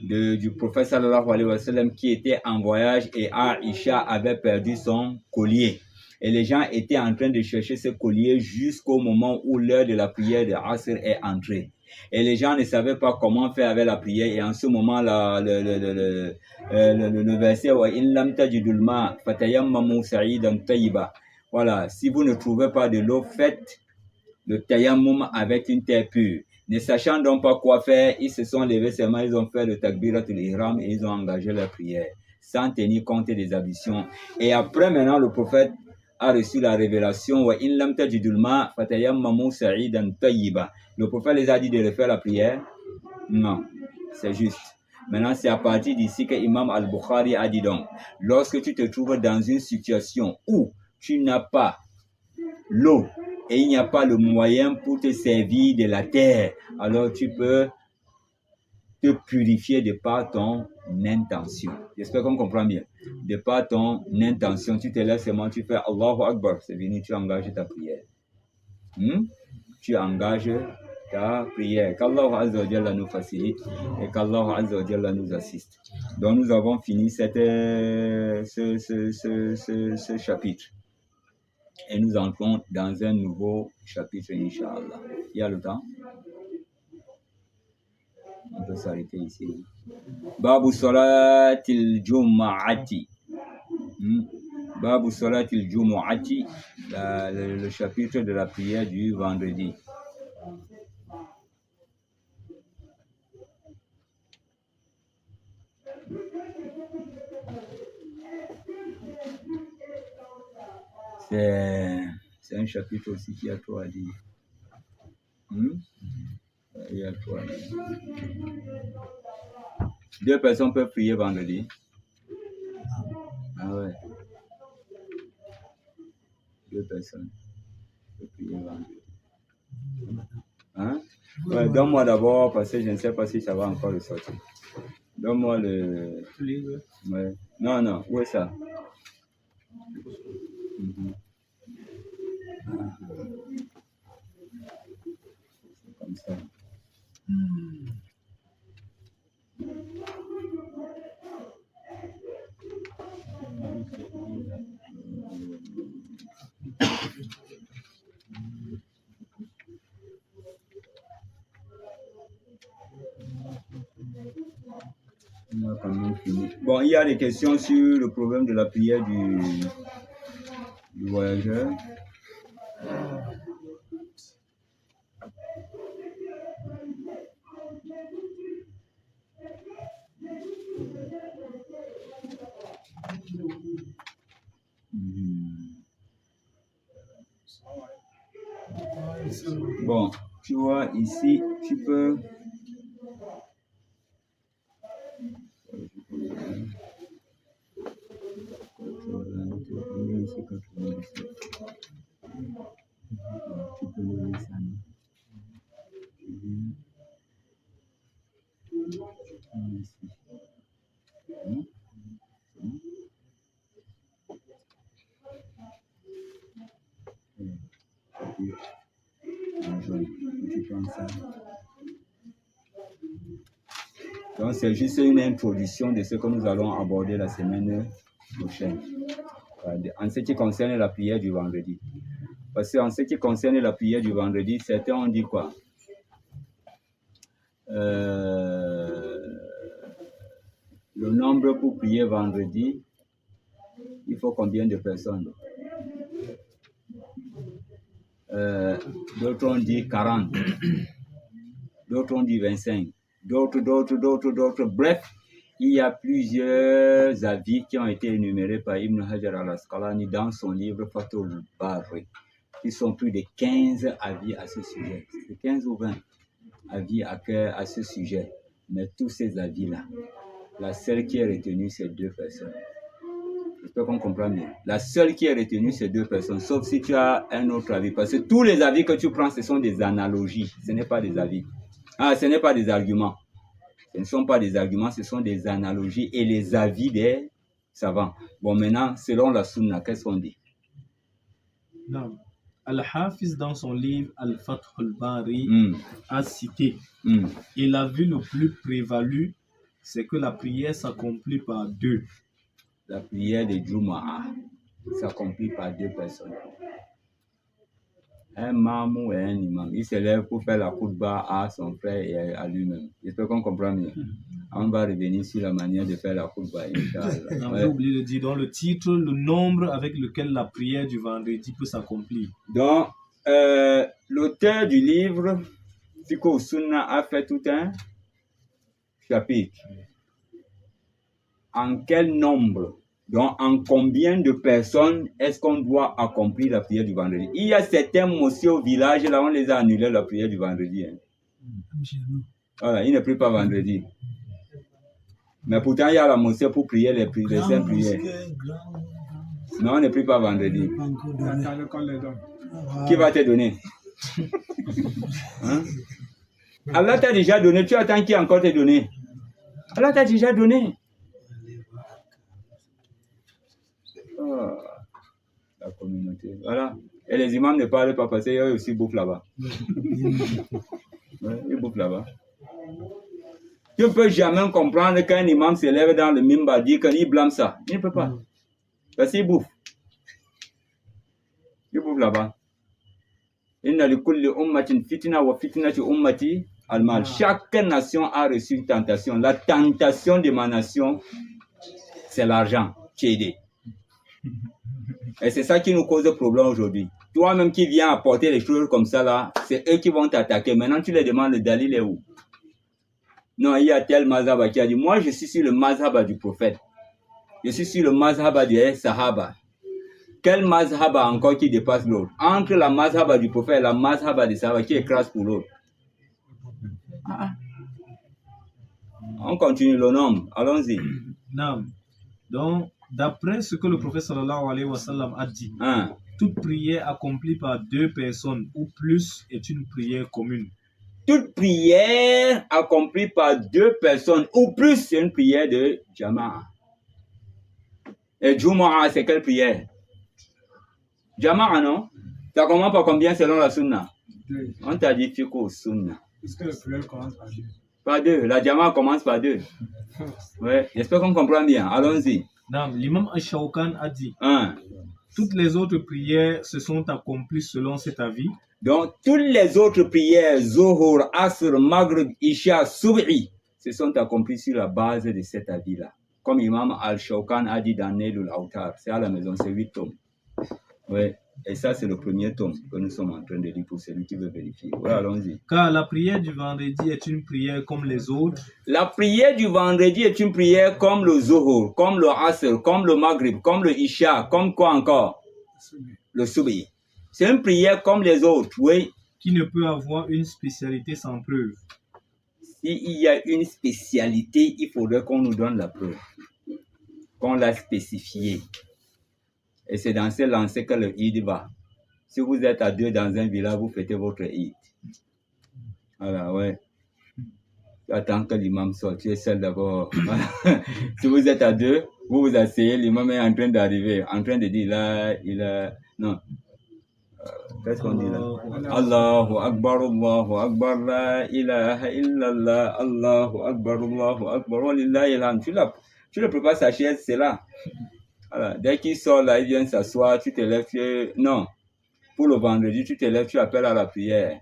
du prophète sallallahu alayhi wa sallam qui était en voyage et Aïcha avait perdu son collier. Et les gens étaient en train de chercher ce collier jusqu'au moment où l'heure de la prière de Asr est entrée. Et les gens ne savaient pas comment faire avec la prière. Et en ce moment, le verset « Wa in lam tajidul ma fatayammamu sa'idan tayyiba » Voilà, si vous ne trouvez pas de l'eau, faites le tayammum avec une terre pure. Ne sachant donc pas quoi faire, ils se sont levés seulement, ils ont fait le takbiratul ihram et ils ont engagé leur prière, sans tenir compte des ablutions. Et après, maintenant, le prophète a reçu la révélation, wa in lam tajidul ma fatayammamu sa'idan tayyiba. Le prophète les a dit de refaire la prière? Non, c'est juste. Maintenant, c'est à partir d'ici que Imam Al-Bukhari a dit donc, lorsque tu te trouves dans une situation où tu n'as pas l'eau et il n'y a pas le moyen pour te servir de la terre, alors tu peux te purifier de par ton intention. J'espère qu'on comprend bien. De par ton intention, tu te laisses seulement, tu fais Allahu Akbar, c'est fini, tu engages ta prière. Tu engages ta prière. Qu'Allah Azza wa Jalla nous facilite et qu'Allah Azza wa Jalla nous assiste. Donc nous avons fini ce chapitre. Et nous entrons dans un nouveau chapitre, Inch'Allah. Il y a le temps? On peut s'arrêter ici. Babu Salatil Jum'ati. Babu Salatil Jum'ati, le chapitre de la prière du vendredi. C'est un chapitre aussi qui a trop à dire. Il y a trop à dire. 2 personnes peuvent prier vendredi. Ah ouais. 2 personnes peuvent prier vendredi. Hein? Ouais, donne-moi d'abord, parce que je ne sais pas si ça va encore le sortir. Donne-moi le... Ouais. Non, où est ça? Comme ça. On a quand même fini. Bon, il y a des questions sur le problème de la prière du voyageur. Bon, tu vois, ici, tu peux... Tu peux lever ça, non? Ici. Donc, c'est juste une introduction de ce que nous allons aborder la semaine prochaine. En ce qui concerne la prière du vendredi. Parce qu'en ce qui concerne la prière du vendredi, certains ont dit quoi? Le nombre pour prier vendredi, il faut combien de personnes? D'autres ont dit 40, d'autres ont dit 25, d'autres. Bref, il y a plusieurs avis qui ont été énumérés par Ibn Hajar al-Asqalani dans son livre Fathul Bari. Ils sont plus de 15 avis à ce sujet. C'est 15 ou 20 avis à ce sujet. Mais tous ces avis-là, la seule qui est retenue, c'est 2 personnes. J'espère qu'on comprend bien. La seule qui est retenue, c'est 2 personnes, sauf si tu as un autre avis. Parce que tous les avis que tu prends, ce sont des analogies. Ce n'est pas des avis. Ce n'est pas des arguments. Ce ne sont pas des arguments, ce sont des analogies et les avis des savants. Bon, maintenant, selon la Sunna, qu'est-ce qu'on dit? Non. Al-Hafiz, dans son livre Al-Fath al-Bari, a cité et la vue le plus prévalu, c'est que la prière s'accomplit par 2. La prière de Jumu'ah s'accomplit par 2 personnes. Un mamou et un imam. Il se lève pour faire la khutbah à son frère et à lui-même. J'espère qu'on comprend bien. On va revenir sur la manière de faire la khutbah. J'ai oublié de dire dans le titre le nombre avec lequel la prière du vendredi peut s'accomplir. Donc, l'auteur du livre Fiqh Sunna a fait tout un chapitre. En quel nombre, donc en combien de personnes est-ce qu'on doit accomplir la prière du vendredi? Il y a certains mosquées au village, là on les a annulés la prière du vendredi. Voilà, ils ne prient pas vendredi. Mais pourtant, il y a la mosquée pour prier les saintes prières. Non, on ne prie pas vendredi. Qui va te donner? Hein? Allah t'a déjà donné, tu attends qui encore te donner? Allah t'a déjà donné. Oh, la communauté. Voilà. Et les imams ne parlent pas parce qu'ils aussi bouffent là-bas. Ouais, ils bouffent là-bas. Tu ne peux jamais comprendre qu'un imam se lève dans le mimbar, dit qu'il blâme ça. Il ne peut pas. Parce qu'il bouffe. Il bouffe là-bas. Inna li kulli ummatin fitna wa fitnati ummati al-mal. Chaque nation a reçu une tentation. La tentation de ma nation, c'est l'argent qui est aidé. Et c'est ça qui nous cause le problème aujourd'hui. Toi-même qui viens apporter les choses comme ça là, c'est eux qui vont t'attaquer. Maintenant, tu les demandes, le dalil est où? Non, il y a tel mazhaba qui a dit, moi je suis sur le mazhaba du prophète. Je suis sur le mazhaba des sahaba. Quel mazhaba encore qui dépasse l'autre? Entre la mazhaba du prophète et la mazhaba des sahaba, qui écrase pour l'autre? On continue le nombre. Allons-y. Non. Donc, d'après ce que le prophète sallallahu alayhi wa sallam a dit, toute prière accomplie par 2 personnes ou plus est une prière commune. Toute prière accomplie par 2 personnes ou plus, c'est une prière de Jama'a. Et Jumu'ah, c'est quelle prière? Jama'a, non? Ça commence par combien selon la Sunna? 2. On t'a dit Fiqh Sunna. Est-ce que la prière commence par 2? Par 2. La Jama'a commence par 2. Ouais, j'espère qu'on comprend bien. Allons-y. L'imam Ash-Shawkan a dit toutes les autres prières se sont accomplies selon cet avis. Donc, toutes les autres prières, Zuhur, Asr, Maghrib, Isha, Subhi, se sont accomplis sur la base de cet avis-là. Comme Imam Al-Shawkan a dit dans Nailul Awtar, c'est à la maison, c'est 8 tomes. Ouais. Et ça, c'est le premier tome que nous sommes en train de lire pour celui qui veut vérifier. Voilà, allons-y. Car la prière du vendredi est une prière comme les autres. La prière du vendredi est une prière comme le Zohor, comme le Asr, comme le Maghrib, comme le Isha, comme quoi encore? Le Subhi. C'est une prière comme les autres, oui. Qui ne peut avoir une spécialité sans preuve. S'il y a une spécialité, il faudrait qu'on nous donne la preuve. Qu'on l'a spécifiée. Et c'est dans ce lancé que le Eid va. Si vous êtes à 2 dans un village, vous fêtez votre Eid. Voilà, ouais. Tu attends que l'imam sorte, tu es seul d'abord. Si vous êtes à 2, vous vous asseyez, l'imam est en train d'arriver, en train de dire là, il a... Non. Qu'est-ce qu'on dit là? Allahu Akbar, la ilaha illallah, Allahu Akbar, walillahi alhamd. Tu le prépares sa chaise, c'est là. Voilà. Dès qu'il sort là, il vient s'asseoir, tu te lèves, non. Pour le vendredi, tu te lèves, tu appelles à la prière.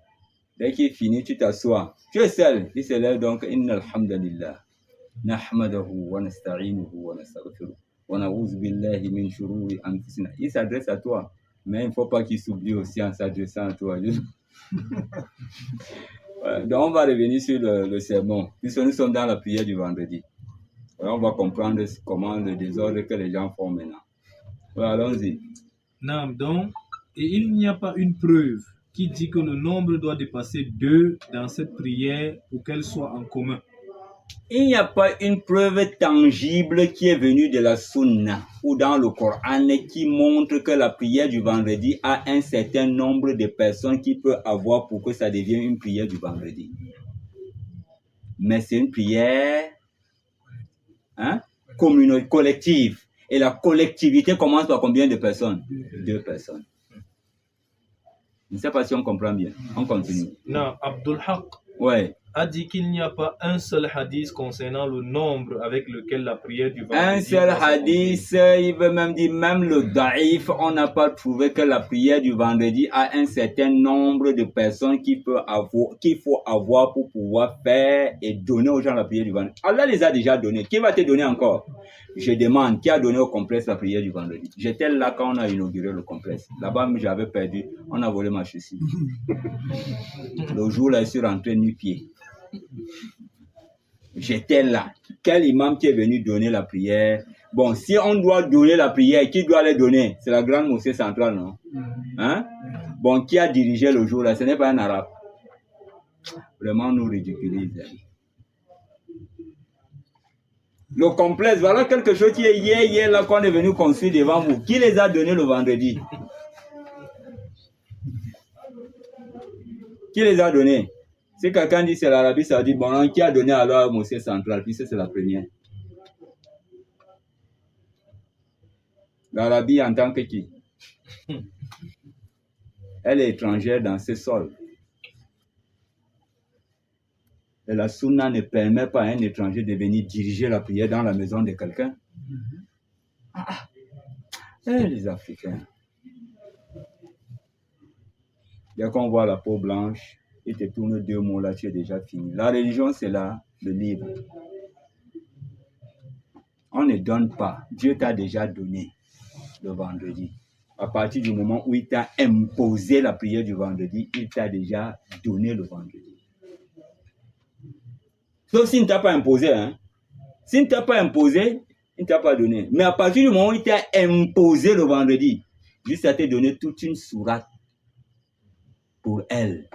Dès qu'il finit, tu t'assois. Tu es seul. Il se lève donc, Inna alhamdulillah. Nahmadahu wa nasta'inuhu wa nastaghfiruh. Wa na'udhu billahi min shururi anfusina. Il s'adresse à toi. Mais il ne faut pas qu'il s'oublie aussi en s'adressant à toi. Voilà. Donc, on va revenir sur le sermon. Puisque nous sommes dans la prière du vendredi. Alors, on va comprendre comment le désordre que les gens font maintenant. Voilà, allons-y. Non, donc, et il n'y a pas une preuve qui dit que le nombre doit dépasser 2 dans cette prière pour qu'elle soit en commun. Il n'y a pas une preuve tangible qui est venue de la Sunna ou dans le Coran qui montre que la prière du vendredi a un certain nombre de personnes qui peut avoir pour que ça devienne une prière du vendredi. Mais c'est une prière collective. Et la collectivité commence par combien de personnes? 2 personnes. Je ne sais pas si on comprend bien. On continue. Non, Abdul Haq a dit qu'il n'y a pas un seul hadith concernant le nombre avec lequel la prière du vendredi... Un seul hadith, il veut même dire, même le daïf, on n'a pas trouvé que la prière du vendredi a un certain nombre de personnes qu'il faut avoir pour pouvoir faire et donner aux gens la prière du vendredi. Allah les a déjà donnés. Qui va te donner encore? Je demande, qui a donné au complexe la prière du vendredi? J'étais là quand on a inauguré le complexe. Là-bas, j'avais perdu. On a volé ma chaussure. Le jour-là, je suis rentré nu-pied. J'étais là. Quel imam qui est venu donner la prière? Bon, si on doit donner la prière, qui doit la donner? C'est la grande mosquée centrale, non? Hein? Bon, qui a dirigé le jour-là? Ce n'est pas un arabe. Vraiment, nous ridiculise. Le complexe, voilà quelque chose qui est hier là qu'on est venu construire devant vous. Qui les a donnés le vendredi? Qui les a donnés? Si quelqu'un dit c'est l'Arabie Saoudite, bon, qui a donné alors la mosquée centrale, puisque c'est la première? L'Arabie en tant que qui? Elle est étrangère dans ses sols. Et la sunna ne permet pas à un étranger de venir diriger la prière dans la maison de quelqu'un. Les Africains. Dès qu'on voit la peau blanche, il te tourne 2 mots là, tu es déjà fini. La religion, c'est là, le livre. On ne donne pas. Dieu t'a déjà donné le vendredi. À partir du moment où il t'a imposé la prière du vendredi, il t'a déjà donné le vendredi. Sauf s'il ne t'a pas imposé. S'il ne t'a pas imposé, il ne t'a pas donné. Mais à partir du moment où il t'a imposé le vendredi, juste à te donner toute une sourate pour elle.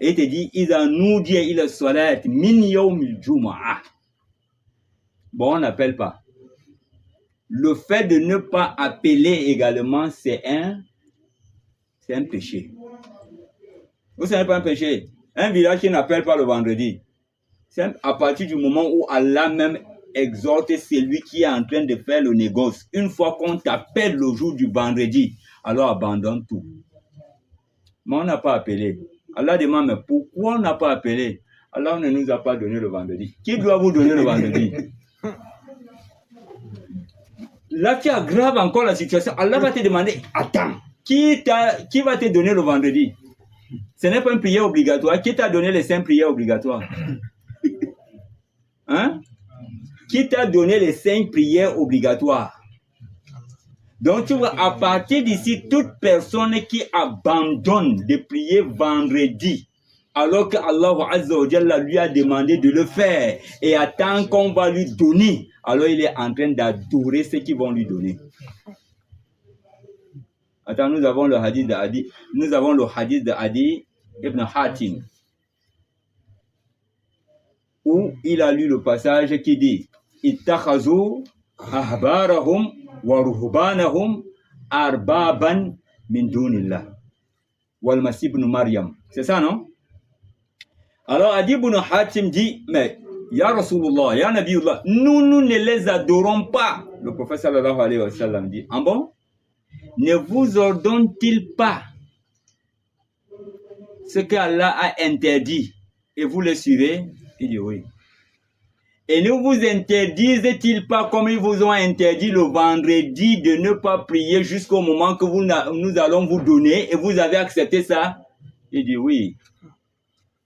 Et il te dit, Iza nudiya ila salat min yawmil jumu'ah. Bon, on n'appelle pas. Le fait de ne pas appeler également, c'est un péché. Ou ce n'est pas un péché? Un village qui n'appelle pas le vendredi. C'est à partir du moment où Allah même exhorte celui qui est en train de faire le négoce. Une fois qu'on t'appelle le jour du vendredi, alors abandonne tout. Mais on n'a pas appelé. Allah demande, mais pourquoi on n'a pas appelé? Allah ne nous a pas donné le vendredi. Qui doit vous donner le vendredi? Là, tu aggraves encore la situation. Allah va te demander, attends, qui va te donner le vendredi? Ce n'est pas une prière obligatoire. Qui t'a donné les 5 prières obligatoires? qui t'a donné les 5 prières obligatoires. Donc, tu vois, à partir d'ici, toute personne qui abandonne de prier vendredi, alors que Allah Azza wa Jalla lui a demandé de le faire, et attend qu'on va lui donner, alors il est en train d'adorer ce qu'ils vont lui donner. Attends, nous avons le hadith de Adi ibn Hatim, où il a lu le passage qui dit Ittakhazu ahbarahum wa ruhbanahum arbaban min dunillah wal masih ibn Maryam. C'est ça, non? Alors Adi ibn Hatim dit, mais Ya Rasulullah, Ya Nabiullah, nous ne les adorons pas. Le prophète sallallahu alayhi wa sallam dit, ah bon? Ne vous ordonne-t-il pas ce qu'Allah a interdit et vous le suivez? Il dit oui. Et ne vous interdisent-ils pas comme ils vous ont interdit le vendredi de ne pas prier jusqu'au moment que nous allons vous donner et vous avez accepté ça? Il dit oui.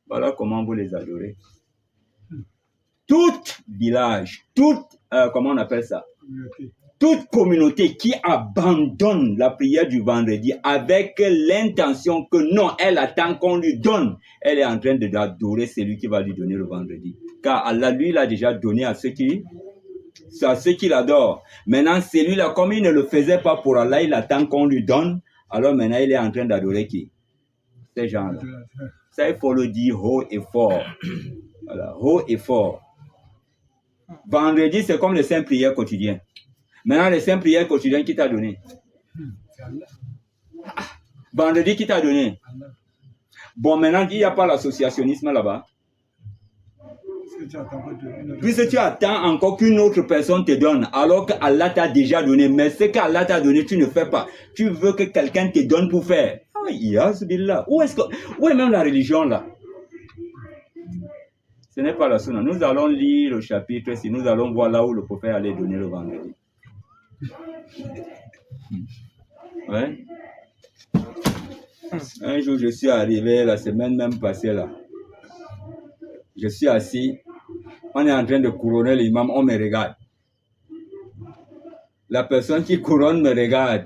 Voilà comment vous les adorez. Tout village, comment on appelle ça? Toute communauté qui abandonne la prière du vendredi avec l'intention que non, elle attend qu'on lui donne, elle est en train d'adorer celui qui va lui donner le vendredi. Car Allah, lui, l'a déjà donné à ceux qui l'adorent. Maintenant, celui-là, comme il ne le faisait pas pour Allah, il attend qu'on lui donne, alors maintenant, il est en train d'adorer qui? Ces gens-là. Ça, il faut le dire haut et fort. Voilà, haut et fort. Vendredi, c'est comme les 5 prières quotidiennes. Maintenant, les 5 prières quotidiennes, qui t'a donné? Vendredi, qui t'a donné? Bon, maintenant, il n'y a pas l'associationnisme là-bas. Puisque tu attends encore qu'une autre personne te donne, alors qu'Allah t'a déjà donné. Mais ce qu'Allah t'a donné, tu ne fais pas. Tu veux que quelqu'un te donne pour faire. Où est même la religion là? Ce n'est pas la sunna. Nous allons lire le chapitre, si nous allons voir là où le prophète allait donner le vendredi. Ouais. Un jour, je suis arrivé, la semaine même passée là. Je suis assis, on est en train de couronner l'imam, on me regarde. La personne qui couronne me regarde.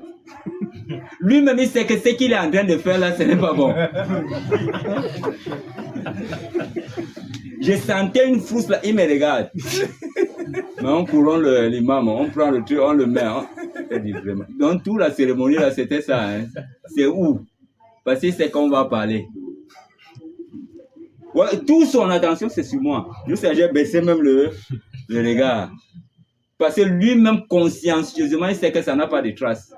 Lui-même, il sait que ce qu'il est en train de faire là, ce n'est pas bon. Je sentais une frousse là, il me regarde. Mais on couronne l'imam, on prend le truc, on le met. Donc, toute la cérémonie là, c'était ça. Hein. C'est où? Parce que c'est qu'on va parler. Ouais, toute son attention, c'est sur moi. Je sais, j'ai baissé même le regard. Parce que lui-même, consciencieusement, il sait que ça n'a pas de traces.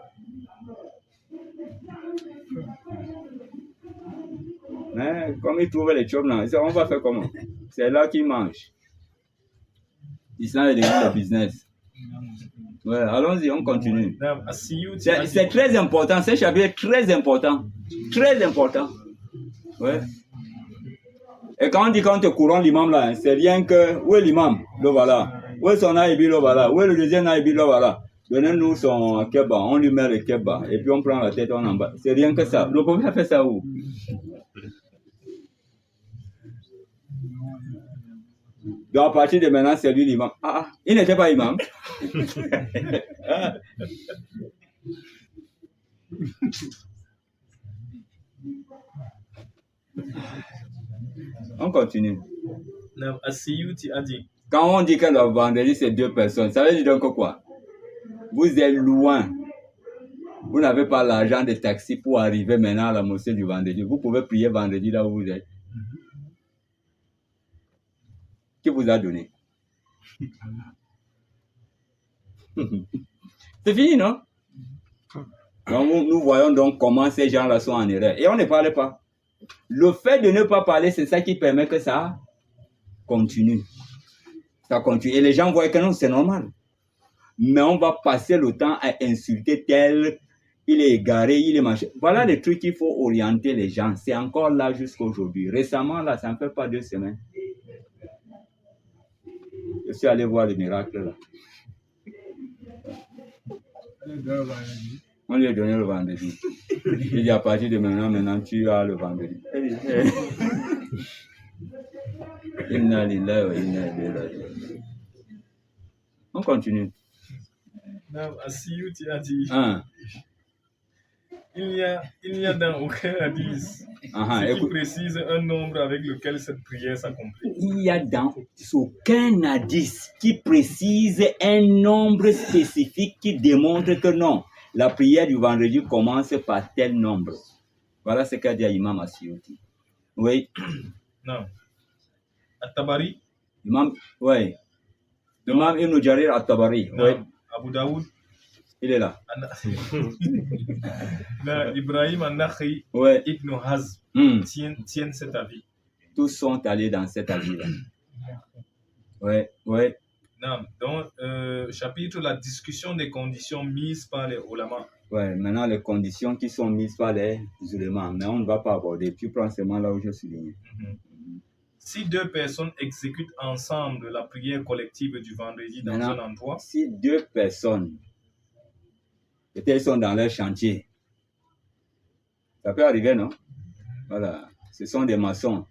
Mais comme il trouve les chobs là, on va faire comment? C'est là qu'il mange. L'islam est devenu le business. Ouais, allons-y, on continue. C'est très important, ce chapitre est très important. Très important. Ouais. Et quand on dit qu'on te couronne l'imam là, c'est rien que, où est l'imam? Le voilà. Où est son aïbi? Le voilà. Où est le deuxième aïbi? Le voilà. Donnez-nous son kebab, on lui met le kebab, et puis on prend la tête, on en bas. C'est rien que ça. Le prophète a fait ça où? Donc à partir de maintenant, c'est lui l'imam. Ah, il n'était pas imam. On continue. Quand on dit que le vendredi c'est 2 personnes, ça veut dire donc quoi? Vous êtes loin. Vous n'avez pas l'argent de taxi pour arriver maintenant à la mosquée du vendredi. Vous pouvez prier vendredi là où vous êtes. Qui vous a donné? C'est fini, non? Donc, nous voyons donc comment ces gens-là sont en erreur. Et on ne parle pas. Le fait de ne pas parler, c'est ça qui permet que ça continue. Ça continue. Et les gens voient que non, c'est normal. Mais on va passer le temps à insulter tel, il est égaré, il est machin. Voilà les trucs qu'il faut orienter les gens. C'est encore là jusqu'à aujourd'hui. Récemment, là, ça ne fait pas 2 semaines. Je suis allé voir le miracle là. On lui a donné le vendredi. Il dit à partir de maintenant, tu as le vendredi. Inna lillahi wa inna ilayhi raji'un. On continue. Assiyuti a dit Hein. il n'y a dans aucun hadith ce qui précise un nombre avec lequel cette prière s'accomplit. Il y a dans aucun hadith qui précise un nombre spécifique qui démontre que non, la prière du vendredi commence par tel nombre. Voilà ce qu'a dit Imam Asiyuti. Oui. Non. At-Tabari. Imam Ibn Jarir At-Tabari. Oui. Abu Daoud. Il est là. Ibrahim An-Nakhi, Ouais. Ibn Hazm tiennent cet avis. Tous sont allés dans cet avis-là. Ouais. Non. Donc, chapitre la discussion des conditions mises par les ulama. Ouais, maintenant les conditions qui sont mises par les ulémas, mais on ne va pas aborder. Tu prends seulement là où je suis ligné. Si deux personnes exécutent ensemble la prière collective du vendredi dans un endroit. Si deux personnes, peut-être sont dans leur chantier, ça peut arriver, non? Voilà, ce sont des maçons.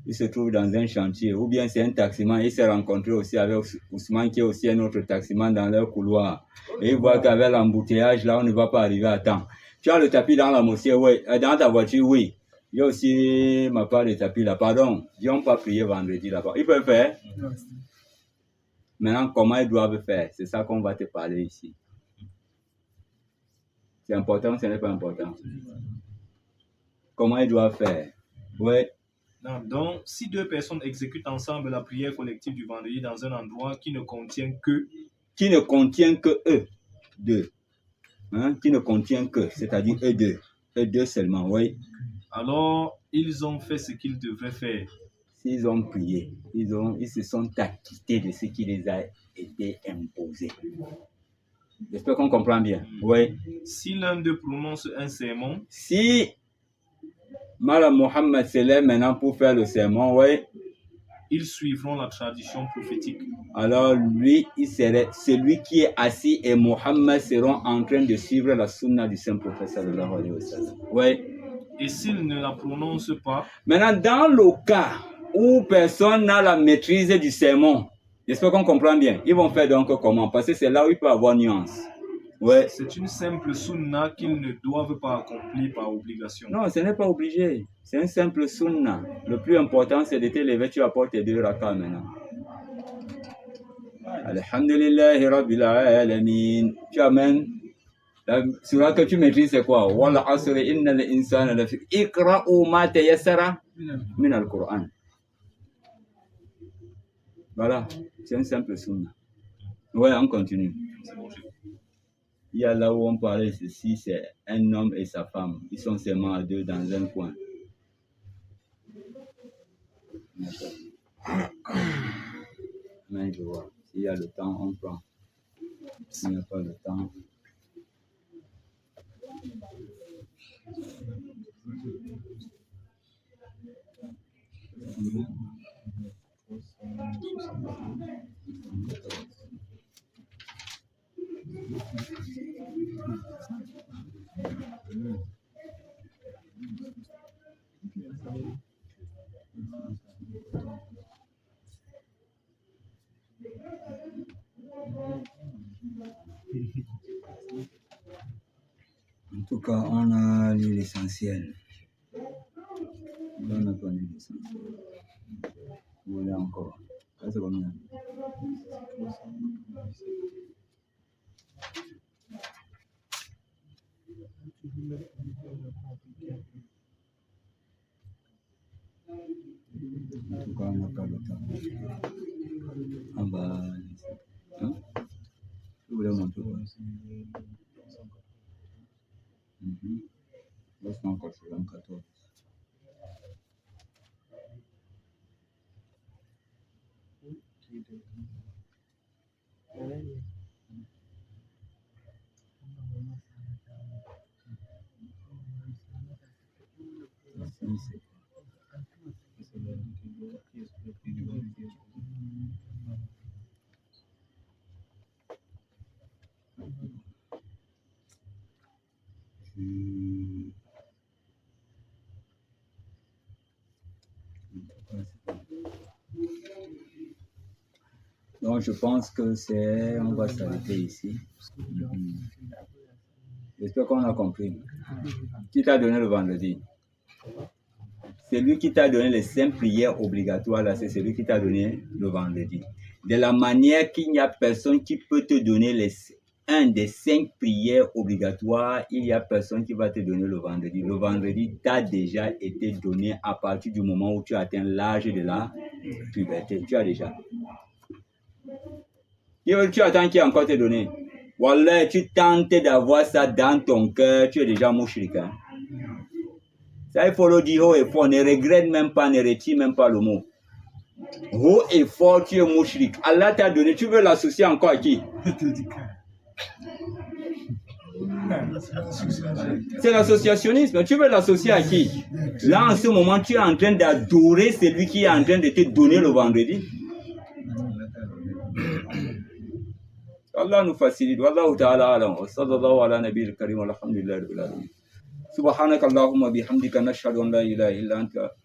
Ils se trouvent dans un chantier, ou bien c'est un taximan, il s'est rencontré aussi avec Ousmane qui est aussi un autre taximan dans leur couloir. Et il voit qu'avec l'embouteillage, là, on ne va pas arriver à temps. Tu as le tapis dans la mosquée, oui. Dans ta voiture, oui. Il y a aussi ma part de tapis là. Pardon, ils n'ont pas prié vendredi là-bas. Ils peuvent faire. Maintenant, comment ils doivent faire? C'est ça qu'on va te parler ici. C'est important, ce n'est pas important. Comment ils doivent faire? Oui. Non, donc, si deux personnes exécutent ensemble la prière collective du vendredi dans un endroit qui ne contient que... Qui ne contient que eux deux. Hein? Qui ne contient que, c'est-à-dire eux deux. Eux deux seulement, oui. Alors, ils ont fait ce qu'ils devraient faire. S'ils ont prié, ils se sont acquittés de ce qui les a été imposé. J'espère qu'on comprend bien. Oui. Si l'un d'eux prononce un sermon... Si Mala Mohammed se lève maintenant pour faire le sermon, oui. Ils suivront la tradition prophétique. Alors lui, celui qui est assis et Mohammed seront en train de suivre la sunna du saint prophète sallallahu alayhi wa sallam. Oui. Et s'il ne la prononce pas... Maintenant, dans le cas où personne n'a la maîtrise du sermon, j'espère qu'on comprend bien, ils vont faire donc comment? Parce que c'est là où il peut y avoir nuance. Ouais. C'est une simple sunna qu'ils ne doivent pas accomplir par obligation. Non, ce n'est pas obligé. C'est un simple sunna. Le plus important, c'est de te lever, tu apportes tes 2 rakats maintenant. Alhamdulillahi Rabbil Alamin. Tu amènes. La surah que tu maîtrises, c'est quoi? Wal asri innal insana lafi iqra'u ma tayassara min al-Qur'an. Voilà, c'est un simple sunna. Ouais, on continue. Il y a là où on parlait ceci, c'est un homme et sa femme. Ils sont seulement à 2 dans un coin. Mais je vois. S'il y a le temps, on prend. S'il n'y a pas le temps. En tout cas, on a lu l'essentiel. On a connu l'essentiel. Vous voulez encore? Ça, c'est combien? En tout cas, on n'a pas le temps. On va... Hein? Vous voulez montrer quoi? Là, c'est encore sur 14. Donc, je pense que c'est... On va s'arrêter ici. J'espère qu'on a compris. Qui t'a donné le vendredi? C'est lui qui t'a donné les 5 prières obligatoires, là, c'est celui qui t'a donné le vendredi. De la manière qu'il n'y a personne qui peut te donner un des 5 prières obligatoires, il n'y a personne qui va te donner le vendredi. Le vendredi t'a déjà été donné à partir du moment où tu atteins l'âge de la puberté. Tu as déjà. Tu attends qui a encore te donné. Voilà, tu tentes d'avoir ça dans ton cœur, tu es déjà mouchrik. Hein? Ça, il faut le dire haut et fort, ne regrette même pas, ne retire même pas le mot. Haut et fort, tu es mouchrik. Allah t'a donné, tu veux l'associer encore à qui? C'est l'associationnisme. Tu veux l'associer à qui? Là, en ce moment, tu es en train d'adorer celui qui est en train de te donner le vendredi. Allah nous facilite. Wallahu ta'ala alam. Wa sallallahu ala nabiyil karim. Alhamdulillah rabbil alamin. سبحانك اللهم وبحمدك نشهد ان لا اله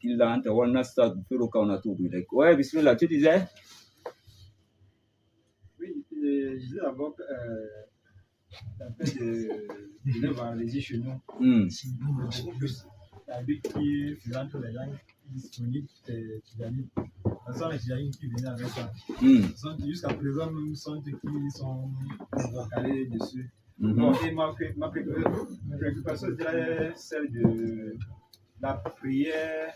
الا انت ونستغفرك ونتوب اليك. Ouais, bismillah, tu disais? Oui, je disais d'abord que la fête de vendredi chez nous, la lutte qui est faisant tous les gens disponibles, c'est Tidjani. Ce sont les Tidjani qui viennent avec ça. Jusqu'à présent, même sont qui sont calés dessus. Bon, et ma préoccupation, c'est celle de la prière.